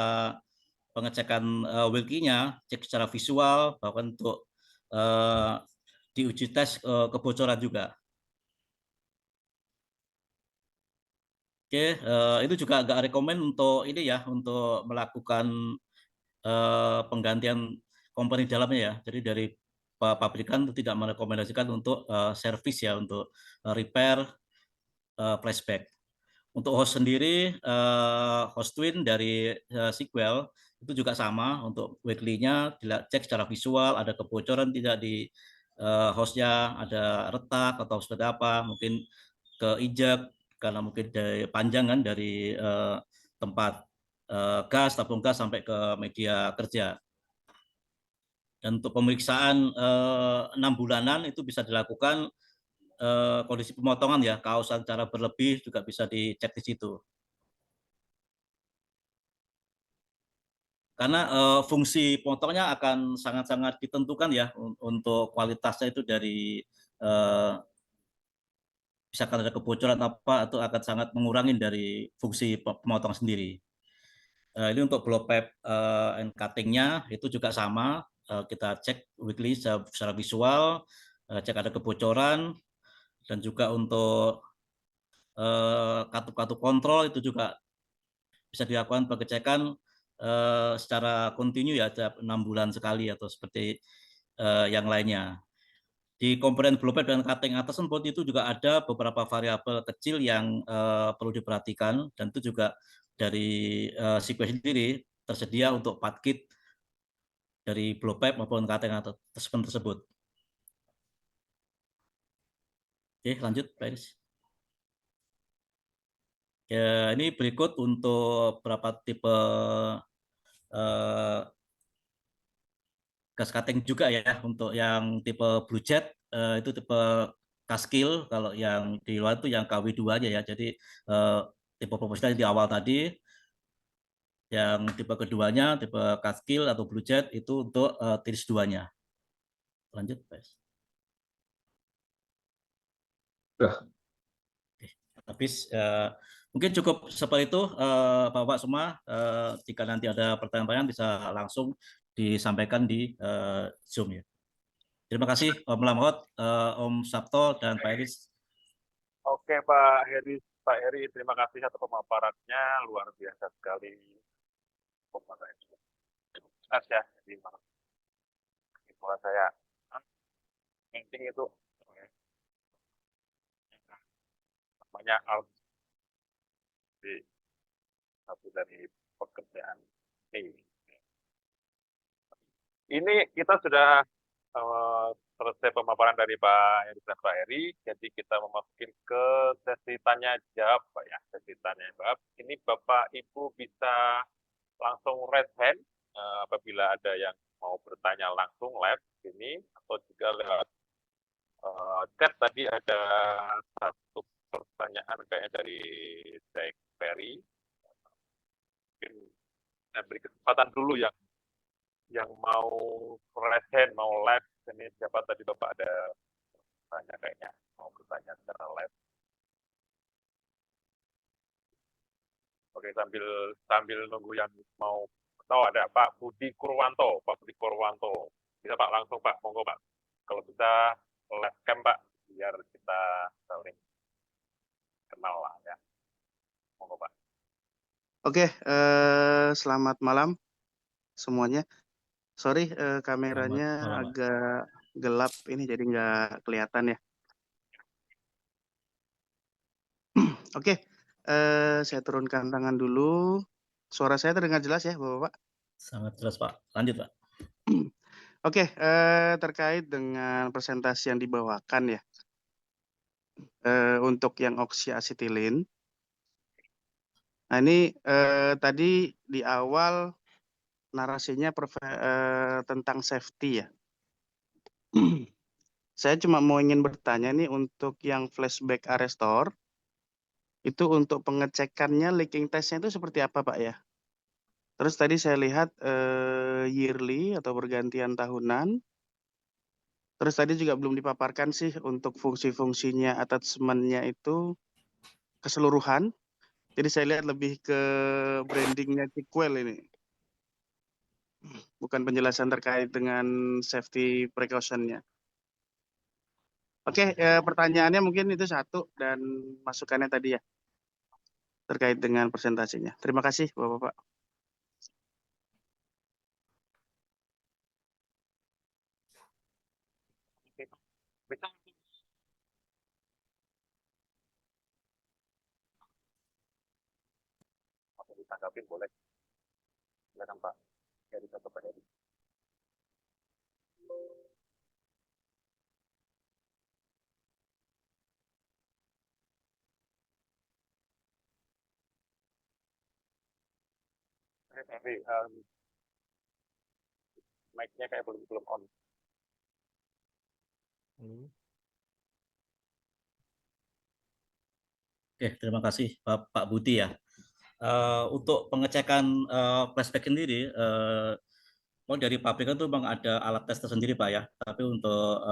Speaker 5: pengecekan wheel-key-nya, cek secara visual, bahkan untuk diuji tes kebocoran juga. Oke, itu juga agak rekomen untuk ini ya, untuk melakukan penggantian komponen di dalamnya ya. Jadi dari pabrikan itu tidak merekomendasikan untuk servis ya, untuk repair flashback. Untuk host sendiri, host twin dari Sequel itu juga sama, untuk weekly-nya dicek secara visual, ada kebocoran tidak di hostnya, ada retak atau seperti apa, mungkin keinjak karena mungkin dari panjangan dari tempat gas, tabung gas sampai ke media kerja. Dan untuk pemeriksaan 6 bulanan itu bisa dilakukan kondisi pemotongan ya, kausan secara berlebih juga bisa dicek di situ. Karena fungsi potongnya akan sangat-sangat ditentukan ya untuk kualitasnya itu dari misalkan ada kebocoran apa itu akan sangat mengurangi dari fungsi pemotong sendiri. Ini untuk blow pipe and cutting-nya itu juga sama, kita cek weekly secara visual, cek ada kebocoran, dan juga untuk katup-katup kontrol itu juga bisa dilakukan pengecekan secara kontinu ya, setiap 6 bulan sekali atau seperti yang lainnya. Di komponen blow pipe dan cutting atas tersebut itu juga ada beberapa variabel kecil yang perlu diperhatikan, dan itu juga dari Sequel sendiri tersedia untuk part kit dari blow pipe maupun cutting atas tersebut. Oke, lanjut Pak Iris. Ya, ini berikut untuk beberapa tipe gas cutting juga ya. Untuk yang tipe Blue Jet itu tipe Caskill, kalau yang di luar itu yang KW2-nya ya. Jadi tipe proporsional di awal tadi, yang tipe keduanya tipe Caskill atau Blue Jet itu untuk tiris 2-nya. Lanjut, Pak. Habis mungkin cukup seperti itu Bapak semua. Jika nanti ada pertanyaan-pertanyaan bisa langsung disampaikan di Zoom ya. Terima kasih Om Lamhot, Om Sabto, dan Pak Iris.
Speaker 1: Oke Pak Heri, terima kasih atas pemaparannya, luar biasa sekali pemaparannya. Jelas ya, jadi mulai saya penting itu namanya di satu dari pekerjaan ini. Ini kita sudah selesai pemaparan dari Pak Heri dan Pak Heri, jadi kita memasuki ke sesi tanya jawab Pak ya, sesi tanya jawab. Ini Bapak Ibu bisa langsung raise hand apabila ada yang mau bertanya langsung live sini, atau juga lewat chat. Tadi ada satu pertanyaan kayaknya dari Jack Perry. Mungkin saya beri kesempatan dulu yang mau raise hand, mau live. Ini siapa tadi Bapak ada tanya kayaknya mau bertanya secara live. Oke, sambil nunggu yang mau tahu, ada Pak Budi Purwanto. Bisa Pak langsung Pak, monggo Pak. Kalau bisa live cam Pak, biar kita saling internal lah ya. Monggo Pak.
Speaker 7: Oke, selamat malam semuanya. Sorry,
Speaker 5: Selamat
Speaker 7: kameranya
Speaker 5: malam, Pak.
Speaker 7: agak gelap ini jadi nggak kelihatan ya. Oke, saya turunkan tangan dulu. Suara saya terdengar jelas ya, Bapak-Bapak?
Speaker 5: Sangat jelas, Pak. Lanjut, Pak.
Speaker 7: Oke, terkait dengan presentasi yang dibawakan ya, untuk yang oksiasetilin. Nah ini tadi di awal narasinya tentang safety ya. Saya cuma mau ingin bertanya nih untuk yang flashback arrestor, itu untuk pengecekannya leaking testnya itu seperti apa Pak ya? Terus tadi saya lihat yearly atau bergantian tahunan. Terus tadi juga belum dipaparkan sih untuk fungsi-fungsinya attachment-nya itu keseluruhan. Jadi saya lihat lebih ke brandingnya Sequel ini. Bukan penjelasan terkait dengan safety precaution-nya. Oke, pertanyaannya mungkin itu satu dan masukannya tadi ya terkait dengan presentasinya. Terima kasih Bapak-Bapak.
Speaker 1: Oke, bisa atau ditanggapi boleh. Silakan Pak. Dari satu Pak Edi. Tapi mic-nya kayak belum on.
Speaker 5: Oke, terima kasih Pak Budi ya. Untuk pengecekan flashback sendiri, kalau dari pabrikan tuh memang ada alat tes tersendiri Pak ya. Tapi untuk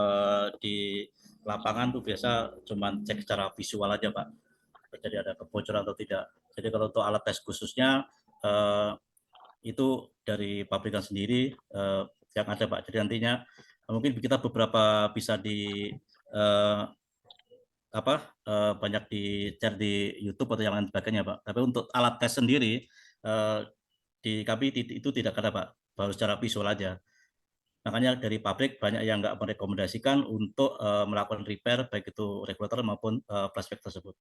Speaker 5: di lapangan tuh biasa cuma cek secara visual aja Pak. Jadi ada kebocoran atau tidak. Jadi kalau untuk alat tes khususnya itu dari pabrikan sendiri yang ada Pak. Jadi nantinya mungkin kita beberapa bisa di banyak di share di YouTube atau yang lain sebagainya Pak. Tapi untuk alat tes sendiri di kami itu tidak ada Pak, baru secara visual aja. Makanya dari pabrik banyak yang nggak merekomendasikan untuk melakukan repair baik itu regulator maupun flashback tersebut.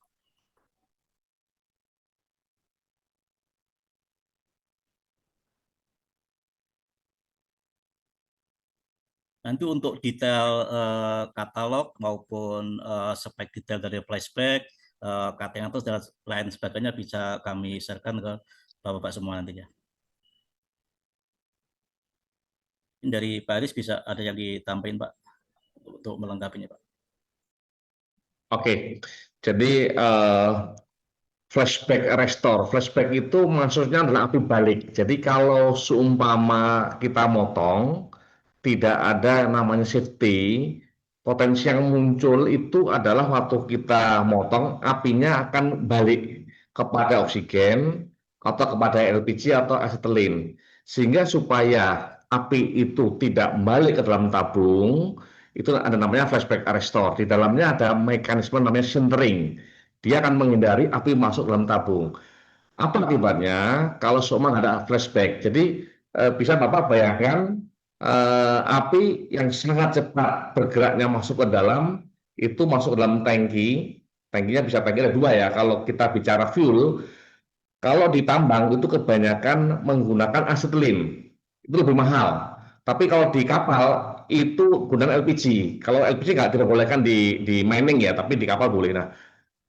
Speaker 5: Nanti untuk detail katalog maupun spek detail dari flashback, cutting atau dan lain sebagainya bisa kami sharekan ke Bapak-Bapak semua nantinya. Dari Pak Aris bisa ada yang ditambahin Pak untuk melengkapinya Pak.
Speaker 4: Oke, jadi flashback restore. Flashback itu maksudnya adalah api balik. Jadi kalau seumpama kita motong, tidak ada yang namanya safety, potensi yang muncul itu adalah waktu kita motong, apinya akan balik kepada oksigen atau kepada LPG atau asetilin. Sehingga supaya api itu tidak balik ke dalam tabung, itu ada namanya flashback arrestor. Di dalamnya ada mekanisme namanya sintering. Dia akan menghindari api masuk dalam tabung. Apa akibatnya kalau seumpama ada flashback? Jadi bisa Bapak bayangkan api yang sangat cepat bergeraknya masuk ke dalam, itu masuk ke dalam tangki. Tangkinya bisa tangki ada dua ya. Kalau kita bicara fuel, kalau di tambang itu kebanyakan menggunakan asetilin. Itu lebih mahal. Tapi kalau di kapal itu gunakan LPG. Kalau LPG nggak diperbolehkan di mining ya, tapi di kapal boleh. Nah,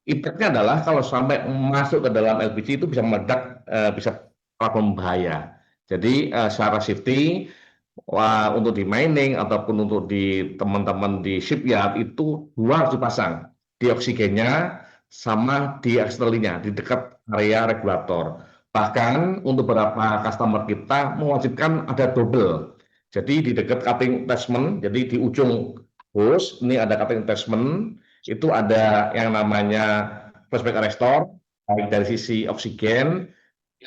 Speaker 4: impactnya adalah kalau sampai masuk ke dalam LPG itu bisa meledak, bisa membahaya. Jadi secara safety untuk di mining ataupun untuk di teman-teman di shipyard itu dua harus dipasang, di oksigennya sama di eksternalnya di dekat area regulator. Bahkan untuk beberapa customer kita mewajibkan ada double. Jadi di dekat cutting attachment, jadi di ujung hose ini ada cutting attachment, itu ada yang namanya flashback arrestor, baik dari sisi oksigen,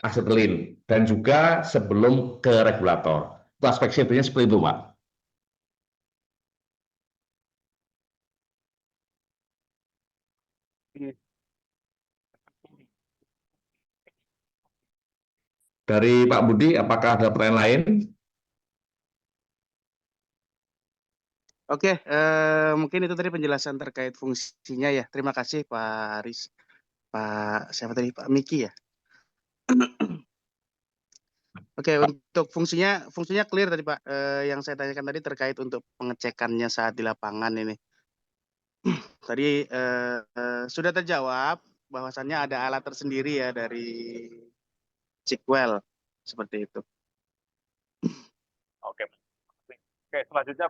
Speaker 4: asetilin, dan juga sebelum ke regulator. Itu aspek safety-nya seperti itu, Pak. Dari Pak Budi, apakah ada pertanyaan lain?
Speaker 7: Oke, mungkin itu tadi penjelasan terkait fungsinya ya. Terima kasih Pak Aris. Pak siapa tadi? Pak Miki ya. Oke, untuk fungsinya clear tadi Pak. Yang saya tanyakan tadi terkait untuk pengecekannya saat di lapangan ini. Tadi sudah terjawab bahwasannya ada alat tersendiri ya dari Sequel seperti itu.
Speaker 1: Oke. Oke, selanjutnya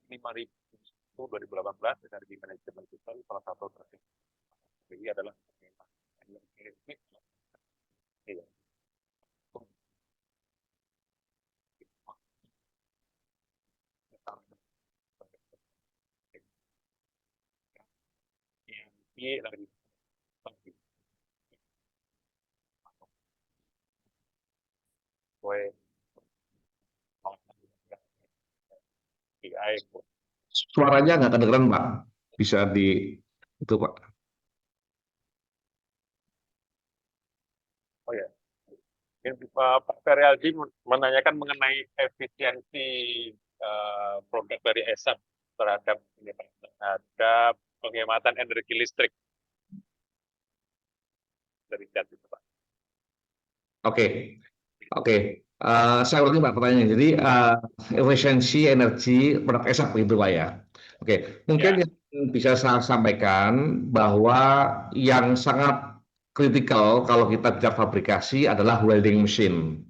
Speaker 1: lima ribu 2018 dari manajemen kita salah satu strategi adalah Iya. Ini lagi
Speaker 4: Suaranya nggak kedengeran, Pak. Bisa di itu, Pak.
Speaker 1: Oh ya, Pak Feryaldi menanyakan mengenai efisiensi produk dari ESAP terhadap penghematan energi listrik dari chat itu, Pak.
Speaker 4: Oke. Saya ulangi Pak pertanyaannya. Jadi efisiensi energi produk ESAP begitu Pak ya. Oke, mungkin
Speaker 1: Ya.
Speaker 4: yang bisa saya sampaikan bahwa yang sangat kritikal kalau kita bicara fabrikasi adalah welding machine.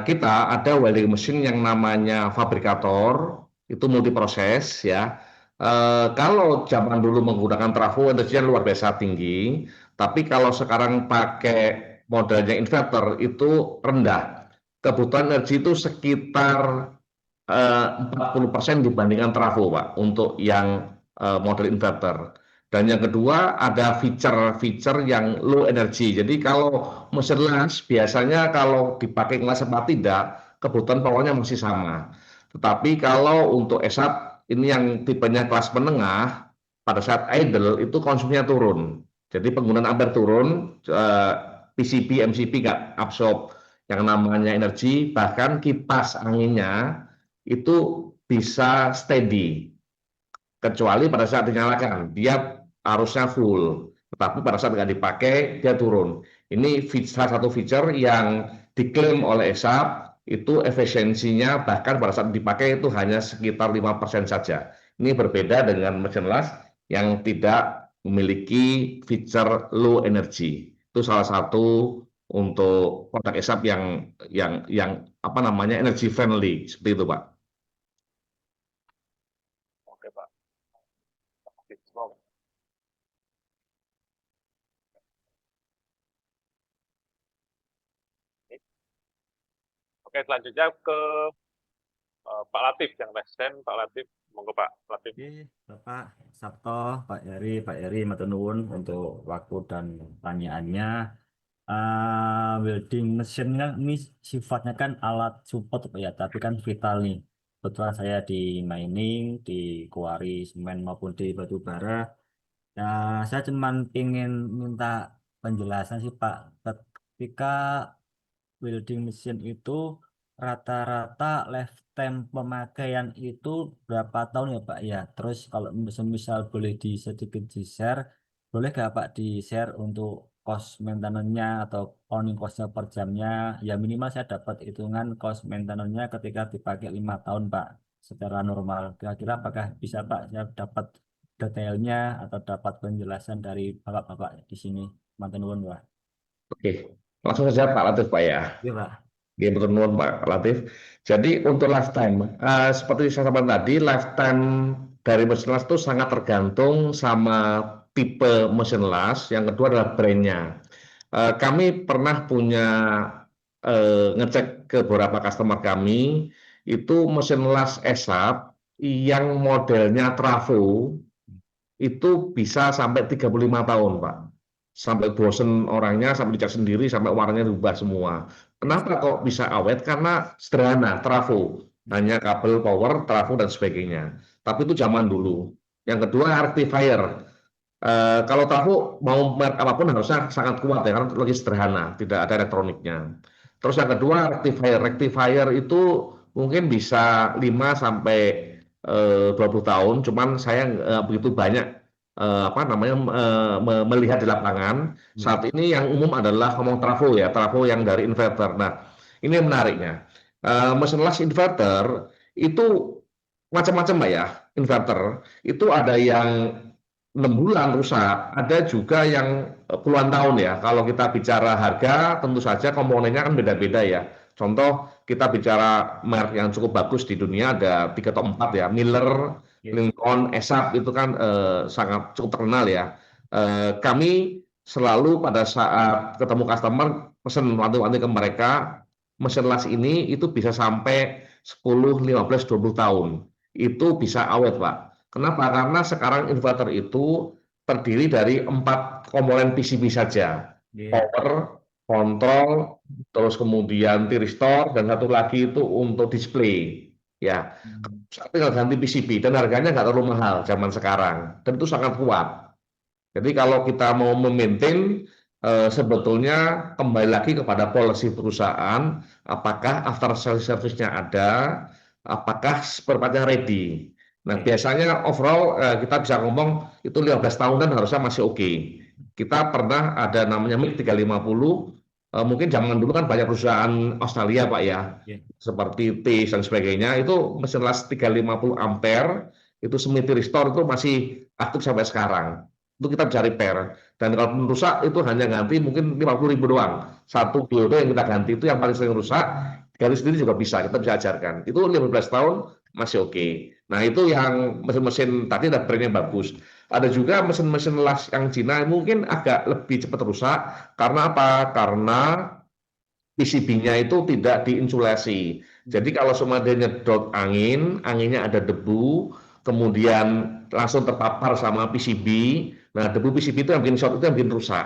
Speaker 4: Kita ada welding machine yang namanya fabrikator, itu multiproses ya. Kalau zaman dulu menggunakan trafo energinya luar biasa tinggi, tapi kalau sekarang pakai modelnya inverter itu rendah. Kebutuhan energi itu sekitar 40% dibandingkan trafo, Pak, untuk yang model inverter. Dan yang kedua ada feature-feature yang low energy. Jadi kalau mesin las biasanya kalau dipakai ngelas apa tidak, kebutuhan powernya masih sama. Tetapi kalau untuk ESAP ini yang tipenya kelas menengah, pada saat idle itu konsumsinya turun. Jadi penggunaan ampere turun, PCB, MCB nggak absorb yang namanya energi, bahkan kipas anginnya itu bisa steady. Kecuali pada saat dinyalakan, dia arusnya full. Tetapi pada saat nggak dipakai, dia turun. Ini salah satu feature yang diklaim oleh ESAP, itu efisiensinya bahkan pada saat dipakai itu hanya sekitar 5% saja. Ini berbeda dengan mesin las yang tidak memiliki feature low energy. Itu salah satu untuk produk ESAP yang apa namanya energy friendly seperti itu, Pak.
Speaker 1: Oke, Pak. Oke, selanjutnya ke Pak Latif yang lesen. Pak Latif, monggo Pak Latif.
Speaker 8: Oke, Bapak Sabto, Pak Yari, matur nuwun untuk waktu dan pertanyaannya. Welding mesin kan ini sifatnya kan alat support Pak ya, tapi kan vital nih. Kebetulan saya di mining, di kuari semen maupun di batu bara. Nah, saya cuman ingin minta penjelasan sih Pak, ketika welding mesin itu rata-rata lifetime pemakaian itu berapa tahun ya Pak ya? Terus kalau misal boleh sedikit di-share, boleh nggak Pak di-share untuk cost maintenance-nya atau owning cost-nya per jamnya? Ya minimal saya dapat hitungan cost maintenance-nya ketika dipakai 5 tahun Pak secara normal. Kira-kira apakah bisa Pak saya dapat detailnya atau dapat penjelasan dari Bapak-Bapak di sini? Mantan nuwun Pak.
Speaker 4: Oke, langsung saja Pak Latif, Pak ya.
Speaker 8: Iya Pak.
Speaker 4: Oke, betul nuwun Pak Latif. Jadi untuk lifetime, seperti saya sampaikan tadi, lifetime dari mesin las itu sangat tergantung sama tipe mesin las. Yang kedua adalah brandnya. Kami pernah punya ngecek ke beberapa customer kami, itu mesin las ESAP yang modelnya trafo itu bisa sampai 35 tahun, Pak. Sampai bosen orangnya, sampai dicat sendiri, sampai warnanya berubah semua. Kenapa kok bisa awet? Karena sederhana, trafo. Hanya kabel power, trafo, dan sebagainya. Tapi itu zaman dulu. Yang kedua rectifier. Kalau trafo mau merek apapun harusnya sangat kuat ya, karena lagi sederhana, tidak ada elektroniknya. Terus yang kedua rectifier. Rectifier itu mungkin bisa 5 sampai 20 tahun, cuman saya nggak begitu banyak apa namanya melihat di lapangan. Saat ini yang umum adalah ngomong trafo ya, trafo yang dari inverter. Nah, ini yang menariknya. Mesin las inverter itu macam-macam Mbak ya, inverter. Itu ada yang 6 bulan rusak, ada juga yang puluhan tahun ya. Kalau kita bicara harga, tentu saja komponennya kan beda-beda ya. Contoh, kita bicara merek yang cukup bagus di dunia ada 3 atau 4 ya. Miller,
Speaker 8: Yes.
Speaker 4: Lincoln, ESAP itu kan sangat cukup terkenal ya. Kami selalu pada saat ketemu customer pesen wanti-wanti ke mereka, mesin las ini itu bisa sampai 10, 15, 20 tahun. Itu bisa awet, Pak. Kenapa? Karena sekarang inverter itu terdiri dari 4 komponen PCB saja.
Speaker 8: Iya.
Speaker 4: Power, kontrol, terus kemudian thyristor, dan satu lagi itu untuk display. Ya, tinggal ganti PCB dan harganya nggak terlalu mahal zaman sekarang. Dan itu sangat kuat. Jadi kalau kita mau memaintain, sebetulnya kembali lagi kepada policy perusahaan, apakah after sales service-nya ada, apakah spare part-nya ready. Nah, biasanya overall kita bisa ngomong itu 15 tahunan harusnya masih oke. Kita pernah ada namanya MIG 350, mungkin zaman dulu kan banyak perusahaan Australia Pak ya,
Speaker 8: Iya.
Speaker 4: seperti TIS dan sebagainya, itu mesin las 350 ampere, itu semi restore itu masih aktif sampai sekarang. Itu kita bisa repair. Dan kalau rusak itu hanya ganti mungkin 50.000 doang. Satu diodo yang kita ganti itu yang paling sering rusak, ganti sendiri juga bisa, kita bisa ajarkan. Itu 15 tahun masih oke. Nah, itu yang mesin-mesin tadi ada brand yang bagus. Ada juga mesin-mesin las yang Cina mungkin agak lebih cepat rusak. Karena apa? Karena PCB-nya itu tidak diinsulasi. Jadi kalau semua dia nyedot angin, anginnya ada debu, kemudian langsung terpapar sama PCB. Nah, debu PCB itu yang bikin short, itu yang bikin rusak.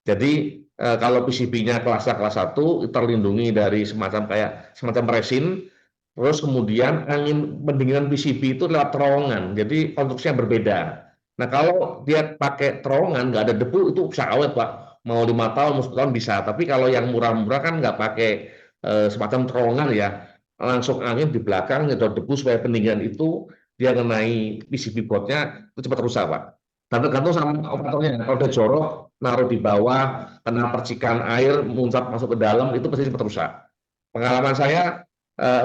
Speaker 4: Jadi kalau PCB-nya kelas 1 terlindungi dari semacam resin, terus kemudian angin pendinginan PCB itu lewat terowongan, jadi konstruksinya berbeda. Nah, kalau dia pakai terowongan nggak ada debu itu bisa awet Pak, mau 5 tahun, mau 10 tahun bisa. Tapi kalau yang murah-murah kan nggak pakai semacam terowongan ya, langsung angin di belakang nyedot debu supaya pendinginan itu dia mengenai PCB boardnya itu cepat rusak Pak. Dan tergantung sama operatornya. Kalau dia jorok, naruh di bawah, kena percikan air, muncrat masuk ke dalam, itu pasti cepat rusak. Pengalaman saya,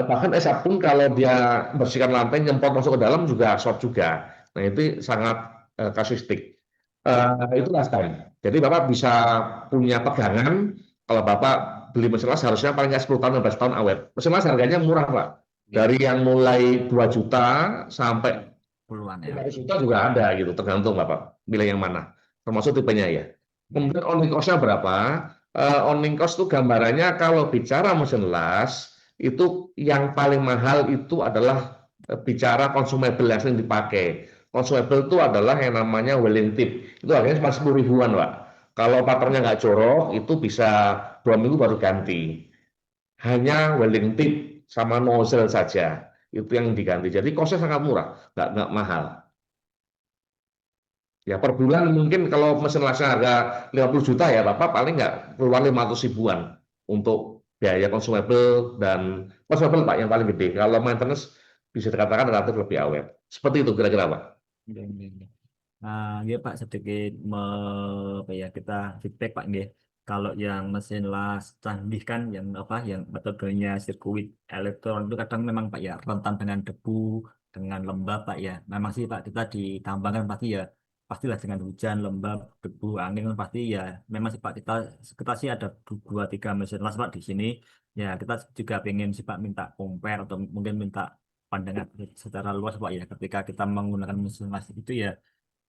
Speaker 4: bahkan ESA pun kalau dia bersihkan lantai, nyemprot masuk ke dalam juga short juga. Nah, itu sangat kasuistik. Itu last time. Jadi Bapak bisa punya pegangan, kalau Bapak beli mesin las harusnya paling nggak 10 tahun, 15 tahun awet. Mesin las harganya murah Pak. Dari yang mulai 2 juta sampai
Speaker 8: Puluhan ya.
Speaker 4: 500 juta juga ada gitu, tergantung Bapak pilih yang mana, termasuk tipenya ya. Kemudian owning cost-nya berapa? Owning cost itu gambarannya kalau bicara mesin las, itu yang paling mahal itu adalah bicara consumable yang sering dipakai. Consumable itu adalah yang namanya welding tip. Itu harganya cuma 10 ribuan, Pak. Kalau patternnya nggak jorok, itu bisa 2 minggu baru ganti. Hanya welding tip sama nozzle saja itu yang diganti. Jadi kosnya sangat murah, nggak mahal. Ya per bulan mungkin kalau mesin lasnya harga 50 juta ya Bapak paling nggak keluar 500 ribuan untuk biaya consumable dan consumable Pak yang paling gede. Kalau maintenance bisa dikatakan relatif lebih awet. Seperti itu kira-kira Pak.
Speaker 8: Nah, ya Pak sedikit apa ya kita feedback Pak nggih. Kalau yang mesin las canggih kan yang apa yang metodenya sirkuit elektron itu kadang memang Pak ya rentan dengan debu, dengan lembab Pak ya. Memang sih Pak kita ditambangkan pasti ya pastilah dengan hujan, lembab, debu, angin kan pasti ya. Memang sih Pak kita sih ada 2-3 mesin las Pak di sini. Ya kita juga pengen sih Pak minta compare atau mungkin minta pandangan secara luas Pak ya ketika kita menggunakan mesin las itu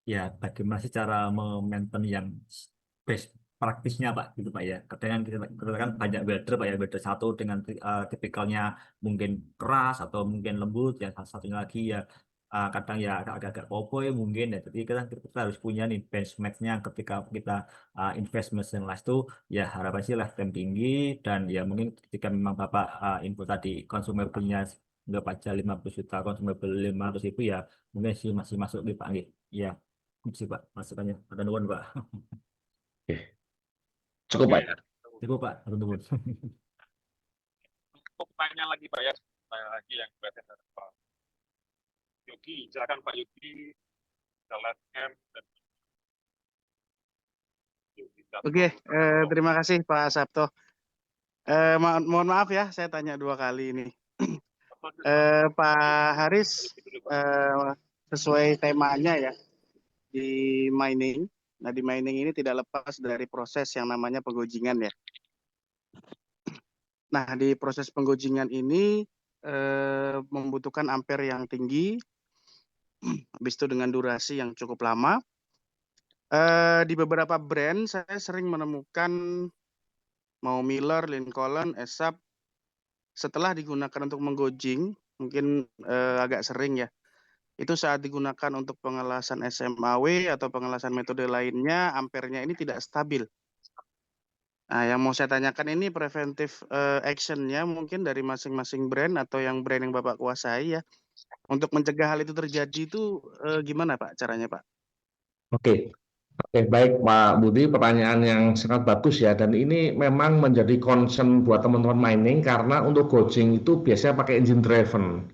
Speaker 8: ya bagaimana sih cara memaintain yang best praktisnya Pak gitu Pak ya. Kadang kita kan banyak welder Pak ya, welder satu dengan tipikalnya mungkin keras atau mungkin lembut, yang satunya lagi ya kadang ya agak-agak popoy mungkin ya. Jadi kita harus punya nih benchmark-nya ketika kita invest mesin las itu ya harapan sih lifetime tinggi dan ya mungkin ketika memang Bapak info tadi consumer punya nggak aja 50 juta consumable 500.000 ya mungkin sih masih masuk di Pak nggih. Iya. Itu sih Pak masukannya. Ada nuwun Pak.
Speaker 4: Cukup Pak.
Speaker 1: Oke.
Speaker 8: Cukup Pak, ada nuwun.
Speaker 1: Untuk tanya lagi Pak ya, tanya lagi yang berarti dari Pak Yogi, silakan Pak Yogi, jelaskan dan Yogi Sabto.
Speaker 7: Oke, terima kasih Pak Sabto. Mohon maaf ya, saya tanya 2 kali ini. Pak Haris, sesuai temanya ya, di mining. Nah, di mining ini tidak lepas dari proses yang namanya penggojingan ya. Nah, di proses penggojingan ini membutuhkan ampere yang tinggi, habis itu dengan durasi yang cukup lama. Di beberapa brand saya sering menemukan mau Miller, Lincoln, ESAP setelah digunakan untuk menggojing, mungkin agak sering ya. Itu saat digunakan untuk pengelasan SMAW atau pengelasan metode lainnya, ampernya ini tidak stabil. Nah, yang mau saya tanyakan ini preventive action-nya mungkin dari masing-masing brand atau yang brand yang Bapak kuasai ya. Untuk mencegah hal itu terjadi itu gimana Pak caranya Pak?
Speaker 4: Oke. Oke, baik Pak Budi, pertanyaan yang sangat bagus ya, dan ini memang menjadi concern buat teman-teman mining karena untuk Gojing itu biasanya pakai engine driven.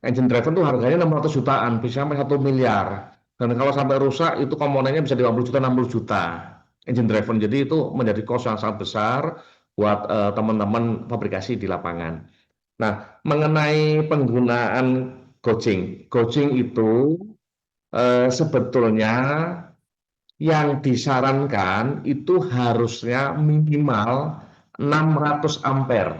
Speaker 4: Engine driven tuh harganya 600 jutaan, bisa sampai 1 miliar. Dan kalau sampai rusak itu komponennya bisa 50 juta, 60 juta. Engine driven, jadi itu menjadi cost yang sangat besar buat teman-teman fabrikasi di lapangan. Nah, mengenai penggunaan Gojing, Gojing itu sebetulnya yang disarankan itu harusnya minimal 600 ampere.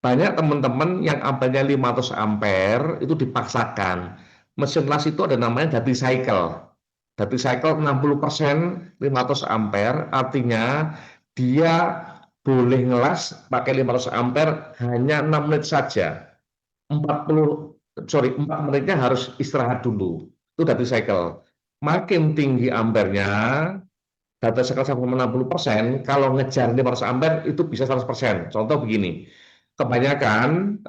Speaker 4: Banyak teman-teman yang ampernya 500 ampere itu dipaksakan. Mesin las itu ada namanya dirty cycle. Dirty cycle 60% 500 ampere, artinya dia boleh ngelas pakai 500 ampere hanya 6 menit saja. 4 menitnya harus istirahat dulu. Itu dirty cycle. Makin tinggi ampernya, data cycle sampai 60%, kalau ngejar 500 ampere itu bisa 100%. Contoh begini, kebanyakan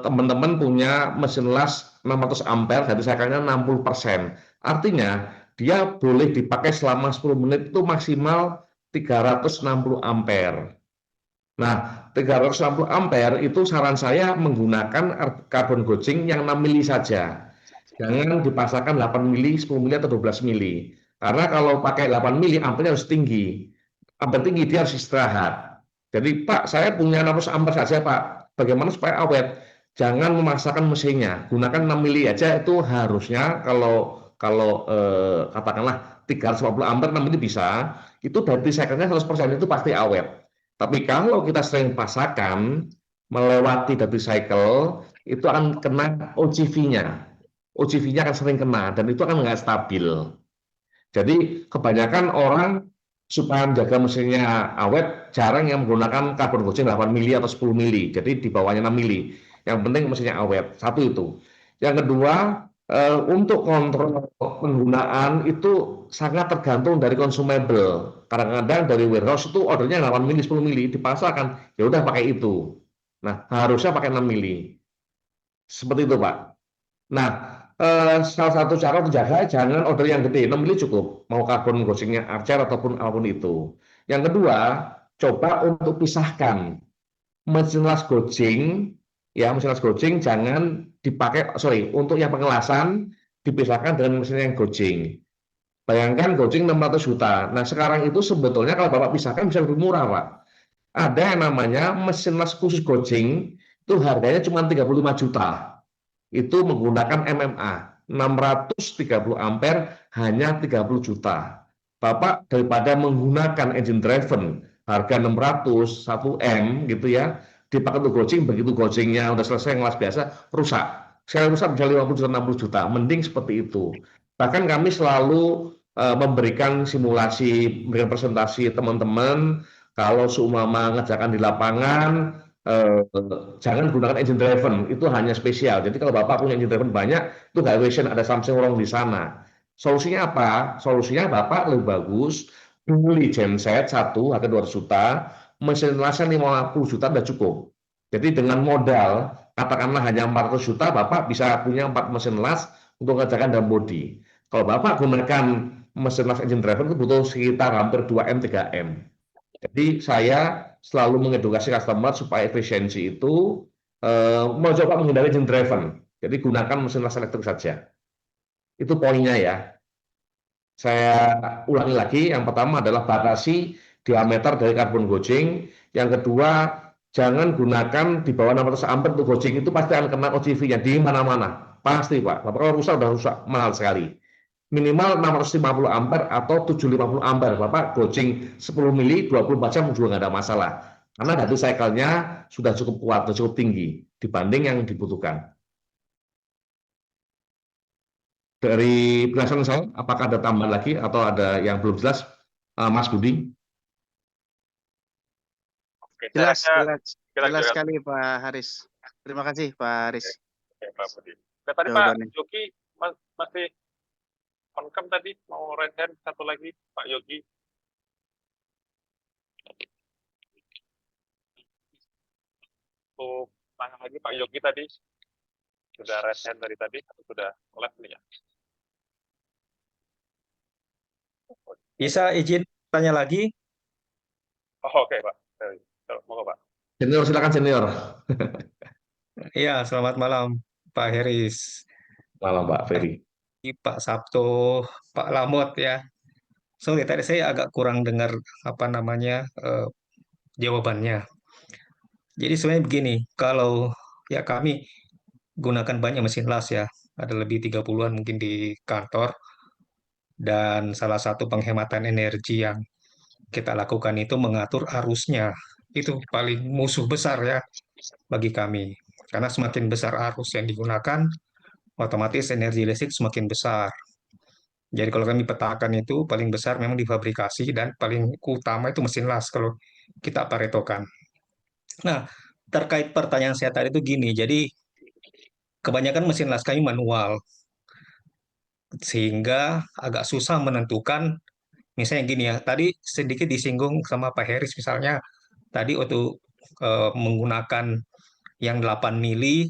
Speaker 4: teman-teman punya mesin las 600 ampere, data cycle-nya 60%. Artinya, dia boleh dipakai selama 10 menit itu maksimal 360 ampere. Nah, 360 ampere itu saran saya menggunakan karbon gojing yang 6 mili saja. Jangan dipasangkan 8 mili, 10 mili, atau 12 mili. Karena kalau pakai 8 mili, ampernya harus tinggi. Ampere tinggi, dia harus istirahat. Jadi, Pak, saya punya 600 ampere saja, Pak. Bagaimana supaya awet? Jangan memaksakan mesinnya. Gunakan 6 mili aja, itu harusnya kalau katakanlah 350 ampere, 6 mili bisa. Itu dirty cycle-nya 100%, itu pasti awet. Tapi kalau kita sering pasangkan, melewati dirty cycle, itu akan kena OGV-nya. OGV-nya akan sering kena dan itu akan nggak stabil. Jadi kebanyakan orang supaya menjaga mesinnya awet jarang yang menggunakan karbon gojing 8 mili atau 10 mili. Jadi di bawahnya 6 mili. Yang penting mesinnya awet. Satu itu. Yang kedua, untuk kontrol penggunaan itu sangat tergantung dari consumable. Kadang-kadang dari warehouse itu ordernya 8 mili, 10 mili dipasarkan. Ya udah pakai itu. Nah, harusnya pakai 6 mili. Seperti itu, Pak. Nah, salah satu cara menjaga jangan order yang gede, 6 mili cukup, mau karbon gojingnya Archer ataupun apapun itu. Yang kedua, coba untuk pisahkan mesin las gojing, ya mesin las gojing jangan dipakai, untuk yang pengelasan dipisahkan dengan mesin yang gojing. Bayangkan gojing 600 juta. Nah, sekarang itu sebetulnya kalau Bapak pisahkan bisa lebih murah, Pak. Ada yang namanya mesin las khusus gojing, itu harganya cuma 35 juta. Itu menggunakan MMA 630 ampere hanya 30 juta. Bapak daripada menggunakan engine driven harga 600 1 M gitu ya, dipakai untuk gojing, begitu gojingnya udah selesai ngelas biasa rusak. Sekali rusak bisa 50 juta 60 juta, mending seperti itu. Bahkan kami selalu memberikan simulasi, memberikan presentasi teman-teman kalau seumpama ngerjakan di lapangan, jangan gunakan engine driven, itu hanya spesial. Jadi kalau Bapak punya engine driven banyak, itu nggak efisien, ada something wrong di sana. Solusinya apa? Solusinya Bapak lebih bagus beli genset 1 harga 200 juta, mesin lasnya 50 juta udah cukup. Jadi dengan modal katakanlah hanya 400 juta, Bapak bisa punya 4 mesin las untuk mengerjakan dalam body. Kalau Bapak gunakan mesin las engine driven itu butuh sekitar hampir 2M, 3M. Jadi saya selalu mengedukasi customer supaya efisiensi itu mencoba menghindari engine driven. Jadi gunakan mesin las elektrik saja. Itu poinnya ya. Saya ulangi lagi, yang pertama adalah batasi diameter dari karbon gojing. Yang kedua, jangan gunakan di bawah 600 ampere untuk gojing, itu pasti akan kena OCV-nya di mana-mana. Pasti Pak, Bapak kalau rusak, udah rusak, mahal sekali. Minimal 650 ampere atau 750 ampere, Bapak gojing 10 mili, 24 jam juga nggak ada masalah. Karena datu cycle-nya sudah cukup kuat, sudah cukup tinggi dibanding yang dibutuhkan. Dari penjelasan saya, apakah ada tambahan lagi atau ada yang belum jelas, Mas Budi?
Speaker 1: Oke,
Speaker 7: Jelas,
Speaker 1: saya
Speaker 7: jelas
Speaker 1: kira-kira
Speaker 7: sekali Pak Haris. Terima kasih Pak Haris.
Speaker 1: Oke, Pak Budi. Nah, tadi Pak
Speaker 7: Jawabannya.
Speaker 1: Yogi masih on cam tadi, mau raise hand satu lagi, Pak Yogi. Untuk tanya lagi Pak Yogi tadi, sudah raise hand dari tadi, atau sudah live nih ya?
Speaker 9: Bisa izin tanya lagi?
Speaker 1: Oh, oke Pak. Mau Pak.
Speaker 4: Senior, silakan senior.
Speaker 9: Iya, selamat malam Pak Heris,
Speaker 4: Malam Pak Ferry.
Speaker 9: Pak Sabto, Pak Lamot ya. Sorry, tadi saya agak kurang dengar apa namanya jawabannya. Jadi sebenarnya begini, kalau ya kami gunakan banyak mesin las ya, ada lebih 30-an mungkin di kantor. Dan salah satu penghematan energi yang kita lakukan itu mengatur arusnya. Itu paling musuh besar ya bagi kami. Karena semakin besar arus yang digunakan, otomatis energi listrik semakin besar. Jadi kalau kami petakan itu paling besar memang di fabrikasi dan paling utama itu mesin las kalau kita paretokan. Nah, terkait pertanyaan saya tadi itu gini, jadi kebanyakan mesin las kami manual, sehingga agak susah menentukan, misalnya gini ya, tadi sedikit disinggung sama Pak Heris misalnya, tadi waktu menggunakan yang 8 mili,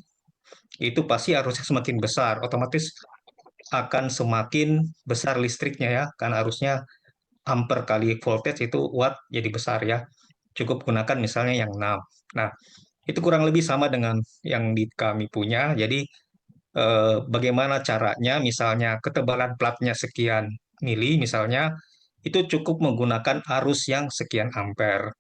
Speaker 9: itu pasti arusnya semakin besar, otomatis akan semakin besar listriknya ya, karena arusnya ampere kali voltage itu watt jadi besar ya. Cukup gunakan misalnya yang 6. Nah, itu kurang lebih sama dengan yang di kami punya. Jadi bagaimana caranya misalnya ketebalan platnya sekian mili misalnya itu cukup menggunakan arus yang sekian ampere.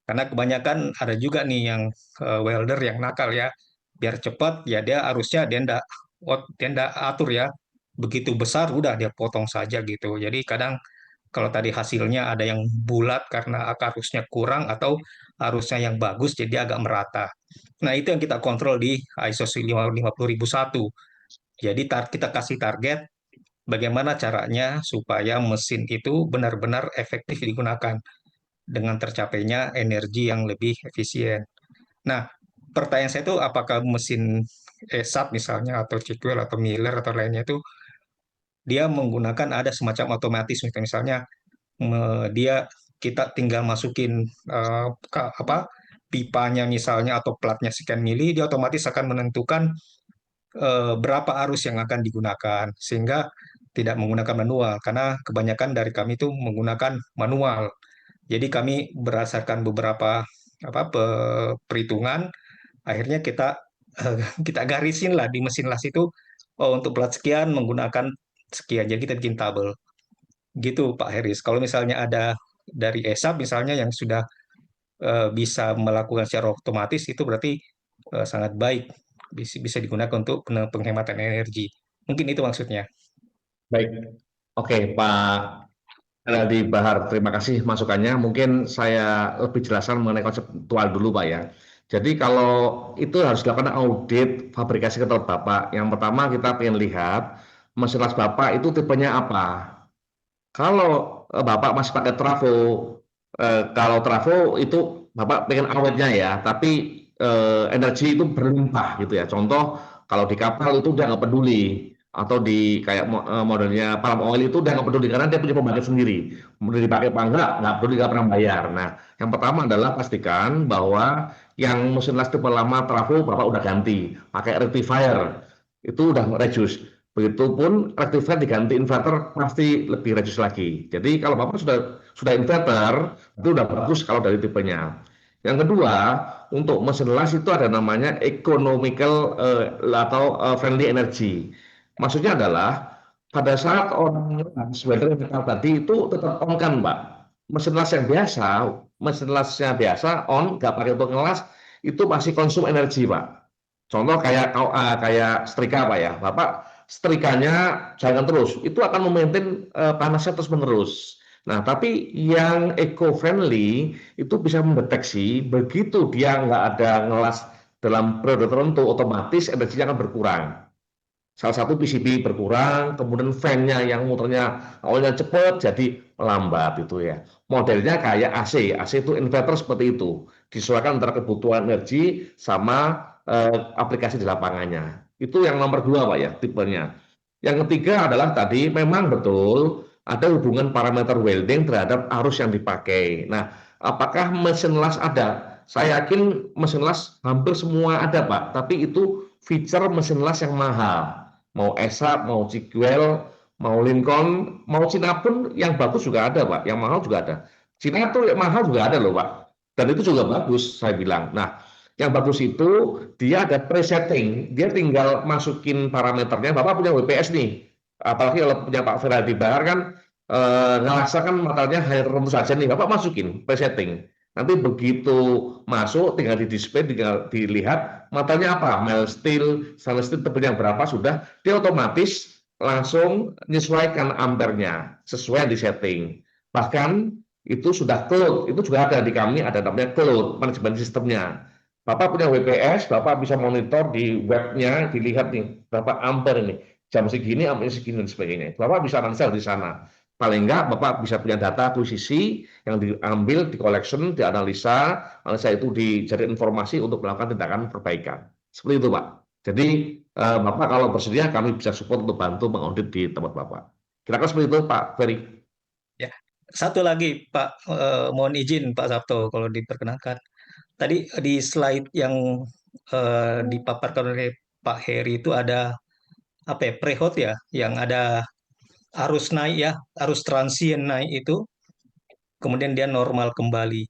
Speaker 9: Karena kebanyakan ada juga nih yang welder yang nakal ya. Biar cepat ya dia arusnya dia ndak atur ya. Begitu besar udah dia potong saja gitu. Jadi kadang kalau tadi hasilnya ada yang bulat karena arusnya kurang atau arusnya yang bagus jadi agak merata. Nah, itu yang kita kontrol di ISO 50001. Jadi kita kasih target bagaimana caranya supaya mesin itu benar-benar efektif digunakan dengan tercapainya energi yang lebih efisien. Nah, pertanyaan saya itu apakah mesin ESAP misalnya atau Chickwell atau Miller atau lainnya itu dia menggunakan ada semacam otomatis misalnya dia kita tinggal masukin pipanya misalnya atau platnya sekian mili, dia otomatis akan menentukan berapa arus yang akan digunakan sehingga tidak menggunakan manual karena kebanyakan dari kami itu menggunakan manual. Jadi kami berdasarkan beberapa perhitungan akhirnya kita garisin lah di mesin las itu untuk plat sekian menggunakan sekian, jadi kita bikin tabel. Gitu Pak Heris. Kalau misalnya ada dari ESAP misalnya yang sudah bisa melakukan secara otomatis itu berarti sangat baik bisa digunakan untuk penghematan energi. Mungkin itu maksudnya.
Speaker 4: Baik. Oke, Pak Renaldi Bahar, terima kasih masukannya. Mungkin saya lebih jelaskan mengenai konseptual dulu, Pak ya. Jadi kalau itu harus dilakukan audit fabrikasi ketol Bapak. Yang pertama kita ingin lihat mesin las Bapak itu tipenya apa. Kalau Bapak masih pakai trafo, kalau trafo itu Bapak pengen awetnya ya, tapi energi itu berlimpah gitu ya. Contoh kalau di kapal itu dia nggak peduli, atau di kayak modelnya palm oil itu udah nggak peduli karena dia punya pembangkit sendiri. Mau dipakai apa nggak peduli, nggak pernah bayar. Nah, yang pertama adalah pastikan bahwa yang mesin las tipe lama trafo Bapak udah ganti, pakai rectifier itu udah reduce. Begitupun rectifier diganti inverter pasti lebih reduce lagi. Jadi kalau Bapak sudah inverter itu udah bagus kalau dari tipenya. Yang kedua, untuk mesin las itu ada namanya economical atau friendly energy. Maksudnya adalah pada saat orang sebenarnya metal tadi itu tetap on kan, Mbak. Mesin las yang biasa, mesin lasnya biasa on, nggak pakai untuk ngelas, itu masih konsum energi, Pak. Contoh kayak setrika, Pak ya. Bapak setrikanya jangan terus, itu akan memaintain panasnya terus menerus. Nah, tapi yang eco-friendly itu bisa mendeteksi begitu dia nggak ada ngelas dalam periode tertentu, otomatis energinya akan berkurang. Salah satu PCB berkurang, kemudian fan-nya yang muternya awalnya cepat jadi lambat itu ya. Modelnya kayak AC, AC itu inverter seperti itu. Disesuaikan antara kebutuhan energi sama aplikasi di lapangannya. Itu yang nomor dua Pak ya, tipenya. Yang ketiga adalah tadi memang betul ada hubungan parameter welding terhadap arus yang dipakai. Nah, apakah mesin las ada? Saya yakin mesin las hampir semua ada Pak, tapi itu feature mesin las yang mahal. Mau ESA, mau Ciguel, mau Lincoln, mau Cina pun yang bagus juga ada, Pak. Yang mahal juga ada. Cina itu yang mahal juga ada loh, Pak. Dan itu juga bagus, saya bilang. Nah, yang bagus itu dia ada presetting. Dia tinggal masukin parameternya. Bapak punya WPS nih. Apalagi kalau punya Pak Feradi Bahar kan ngerasa kan matanya hanya tertentu saja nih. Bapak masukin presetting. Nanti begitu masuk tinggal di display, tinggal dilihat matanya apa, mild steel, stainless steel tebelnya berapa sudah, dia otomatis langsung menyesuaikan ampernya sesuai yang disetting. Bahkan itu sudah cloud, itu juga ada di kami, ada namanya cloud manajemen sistemnya. Bapak punya WPS, Bapak bisa monitor di webnya, dilihat nih berapa ampere ini, jam segini, ampernya segini dan sebagainya. Bapak bisa analisa di sana. Paling enggak Bapak bisa punya data akuisisi yang diambil, di collection, dianalisa, analisa itu dijadi informasi untuk melakukan tindakan perbaikan. Seperti itu, Pak. Jadi, Bapak kalau bersedia, kami bisa support untuk bantu mengaudit di tempat Bapak. Kira-kira seperti itu, Pak Ferry.
Speaker 9: Ya, satu lagi Pak, mohon izin Pak Sabto kalau diperkenankan. Tadi di slide yang dipaparkan oleh Pak Heri itu ada apa ya, prehot ya, yang ada arus naik ya, arus transient naik itu, kemudian dia normal kembali.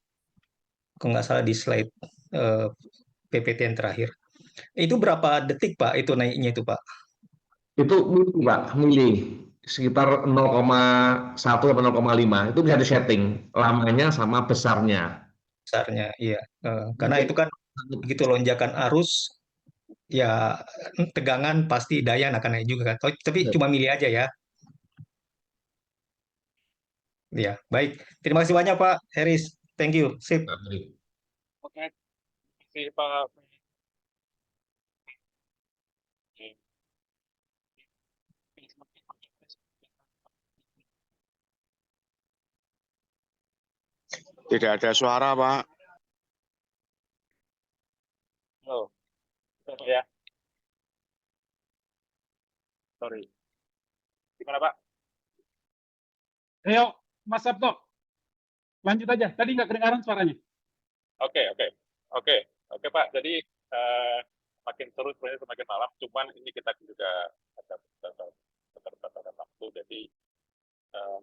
Speaker 9: Kalau nggak salah di slide eh, PPT yang terakhir. Itu berapa detik Pak itu naiknya itu Pak?
Speaker 4: Itu mili, Pak, mili. Sekitar 0,1 sampai 0,5. Itu bisa disetting lamanya sama besarnya.
Speaker 9: Besarnya, iya. Karena itu kan begitu lonjakan arus, ya tegangan pasti daya akan naik juga kan. Tapi cuma milih aja ya. Ya, baik. Terima kasih banyak Pak Heris. Thank you. Sip.
Speaker 1: Oke, terima kasih Pak.
Speaker 7: Tidak ada suara, Pak.
Speaker 1: Oh, ya. Sorry. Gimana Pak?
Speaker 3: Ayo, Mas Sabto, lanjut aja. Tadi nggak kedengaran suaranya.
Speaker 1: Oke, Pak. Jadi makin seru sebenarnya semakin malam. Cuman ini kita juga ada keterbatasan waktu. Jadi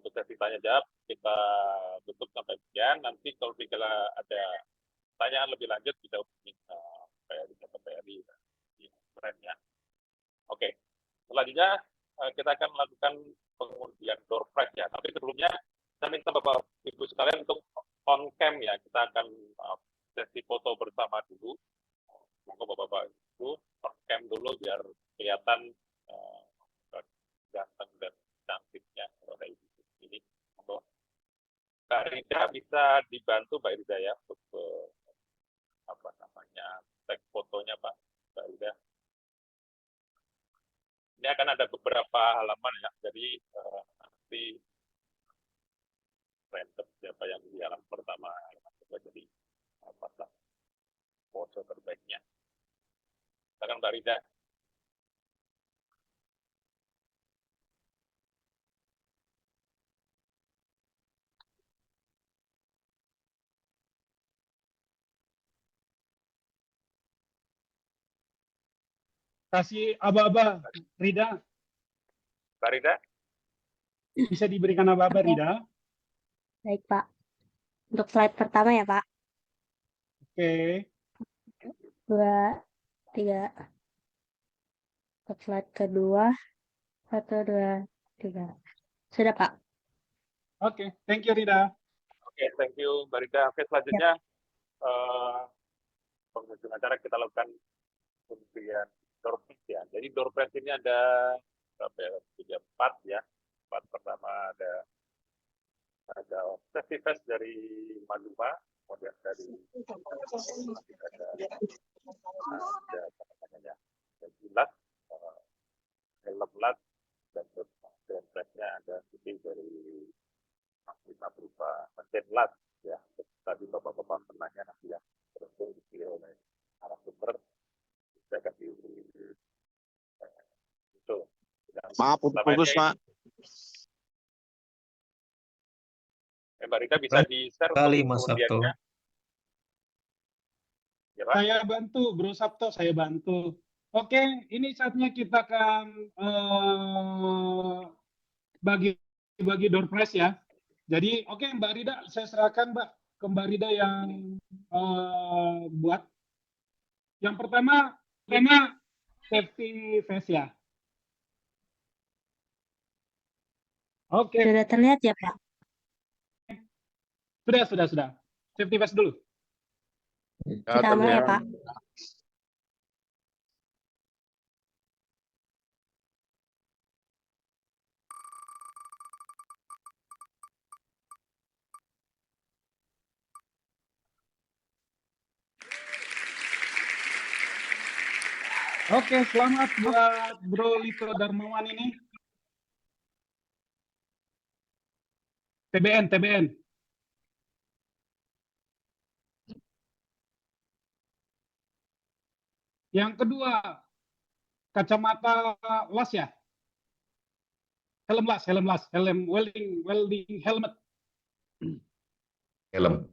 Speaker 1: untuk sesi tanya jawab kita tutup sampai sekian. Nanti kalau ada pertanyaan lebih lanjut bisa hubungi PRI di trennya. Oke. Selanjutnya kita akan melakukan pengundian door prize ya. Tapi sebelumnya saya minta Bapak Ibu sekalian untuk on cam ya. Kita akan sesi foto bersama dulu. Monggo Bapak Ibu on cam dulu biar kelihatan ganteng dan cantiknya oleh Ibu ini. Monggo. Mbak Rida bisa dibantu Mbak Rida ya untuk apa namanya tag fotonya Pak Mbak Rida. Ini akan ada beberapa halaman ya, jadi nanti random siapa yang di halaman pertama, jadi pasang foto terbaiknya. Silakan Mbak Rida.
Speaker 3: Kasih aba-aba, Rida.
Speaker 1: Mbak Rida,
Speaker 3: Bisa diberikan aba-aba,
Speaker 10: Oke,
Speaker 3: Rida.
Speaker 10: baik Pak. Untuk slide pertama ya Pak.
Speaker 3: Oke.
Speaker 10: 2, 3. Untuk slide kedua. 1, 2, 3. Sudah Pak.
Speaker 3: Oke, thank you, Rida.
Speaker 1: oke, thank you Mbak Rida. Oke, selanjutnya penghujung acara kita lakukan pemberian door prize ya. Jadi door prize ini ada berapa ya? 4 ya. 4 pertama ada safety vest dari Madura, kemudian dari ada apa namanya, Gilat, helm lat, dan vestnya ada putih dari Mas berupa mesin lat ya. Tadi bapak-bapak penanya nanti ya, terus dipilih oleh arah sumber, saya kasih itu.
Speaker 7: Maaf, putus-putus, Pak.
Speaker 1: Mbak Rika bisa di-share
Speaker 9: Kali Mas Sabto.
Speaker 1: undiannya? Ya, Pak.
Speaker 3: Saya bantu, Bro Sabto, saya bantu. Oke, ini saatnya kita akan bagi door prize ya. Jadi, oke Mbak Rida, saya serahkan Mbak ke Mbak Rida yang buat. Yang pertama, safety vest ya. Oke,
Speaker 10: Sudah terlihat ya Pak?
Speaker 3: sudah. Safety vest dulu.
Speaker 10: Kita mulai ya Pak.
Speaker 3: Oke, selamat buat Bro Lito Darmawan ini. TBN. Yang kedua, kacamata las ya. Helm welding helmet.
Speaker 4: Helm.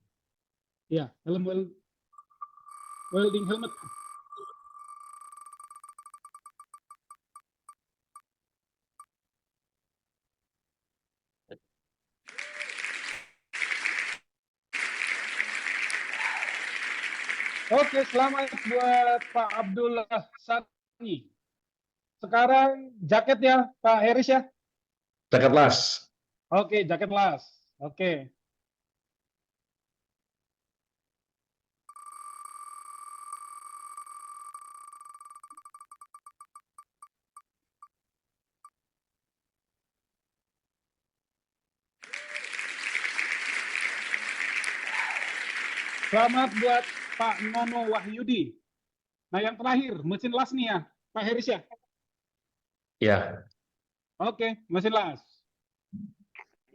Speaker 3: Ya, helm welding helmet. Oke, selamat buat Pak Abdullah Sani. Sekarang jaket ya, Pak Heris ya.
Speaker 4: Jaket las.
Speaker 3: Oke, jaket las. Oke. Selamat buat Pak Nono Wahyudi. Nah, yang terakhir, mesin las nih ya, Pak Heris ya.
Speaker 4: Ya.
Speaker 3: Oke, mesin las.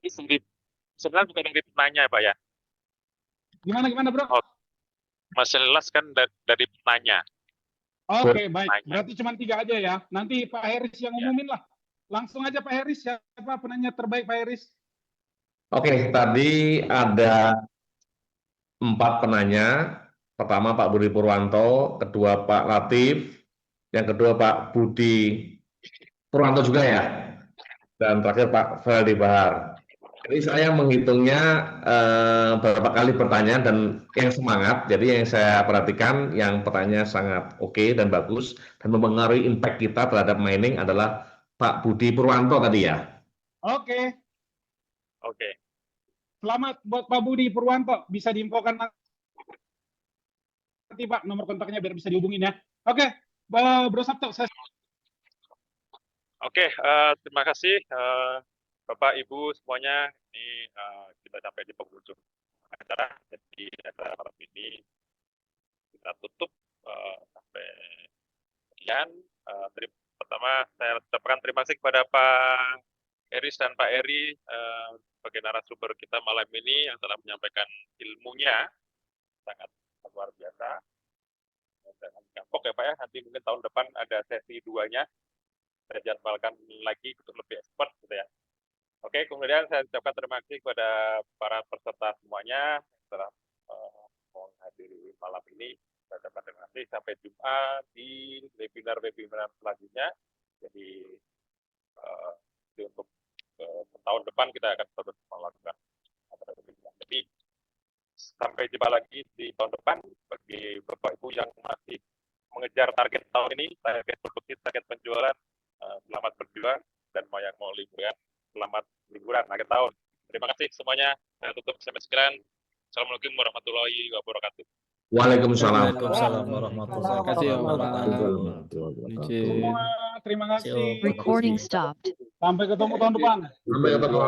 Speaker 1: Ini sebenarnya bukan dari penanya Pak ya.
Speaker 3: Gimana Bro?
Speaker 1: Oh, mesin las kan dari penanya.
Speaker 3: Oke, baik. Berarti cuma 3 aja ya. Nanti Pak Heris yang umumin lah. Langsung aja Pak Heris, siapa penanya terbaik Pak Heris?
Speaker 4: Oke, tadi ada 4 penanya. Pertama Pak Budi Purwanto, kedua Pak Latif, yang kedua Pak Budi Purwanto juga ya, dan terakhir Pak Feldi Bahar. Jadi saya menghitungnya beberapa kali pertanyaan dan yang semangat. Jadi yang saya perhatikan yang pertanyaan sangat oke dan bagus dan mempengaruhi impact kita terhadap mining adalah Pak Budi Purwanto tadi ya.
Speaker 3: Oke.
Speaker 1: Oke.
Speaker 3: Selamat buat Pak Budi Purwanto. Bisa diinfokan nanti Pak nomor kontaknya biar bisa dihubungin ya. Oke, Bro Sabto.
Speaker 1: Oke, terima kasih Bapak Ibu semuanya. Ini kita sampai di penghujung acara. Jadi acara malam ini kita tutup sampai sekian. Pertama saya ucapkan terima kasih kepada Pak Eris dan Pak Eri sebagai narasumber kita malam ini yang telah menyampaikan ilmunya sangat luar biasa. Jangan kapok ya Pak ya, nanti mungkin tahun depan ada sesi 2-nya. Saya jadwalkan lagi untuk lebih expert gitu ya. Oke, kemudian saya ucapkan terima kasih kepada para peserta semuanya yang telah menghadiri malam ini. Saya ucapkan terima kasih. Sampai jumpa di webinar-webinar selanjutnya. Jadi untuk tahun depan kita akan terus melakukan webinar. Jadi sampai jumpa lagi di tahun depan. Bagi Bapak Ibu yang masih mengejar target tahun ini, target produksi, target penjualan, selamat berjuang, dan yang mau liburan, selamat liburan akhir tahun. Terima kasih semuanya. Saya tutup sampai sekarang. Assalamualaikum warahmatullahi wabarakatuh.
Speaker 4: Waalaikumsalam.
Speaker 11: Waalaikumsalam warahmatullahi wabarakatuh. Terima kasih Om Pak. Izin.
Speaker 3: Semua terima kasih.
Speaker 12: Recording stopped.
Speaker 3: Sampai ketemu tahun depan.
Speaker 4: Sampai ketemu.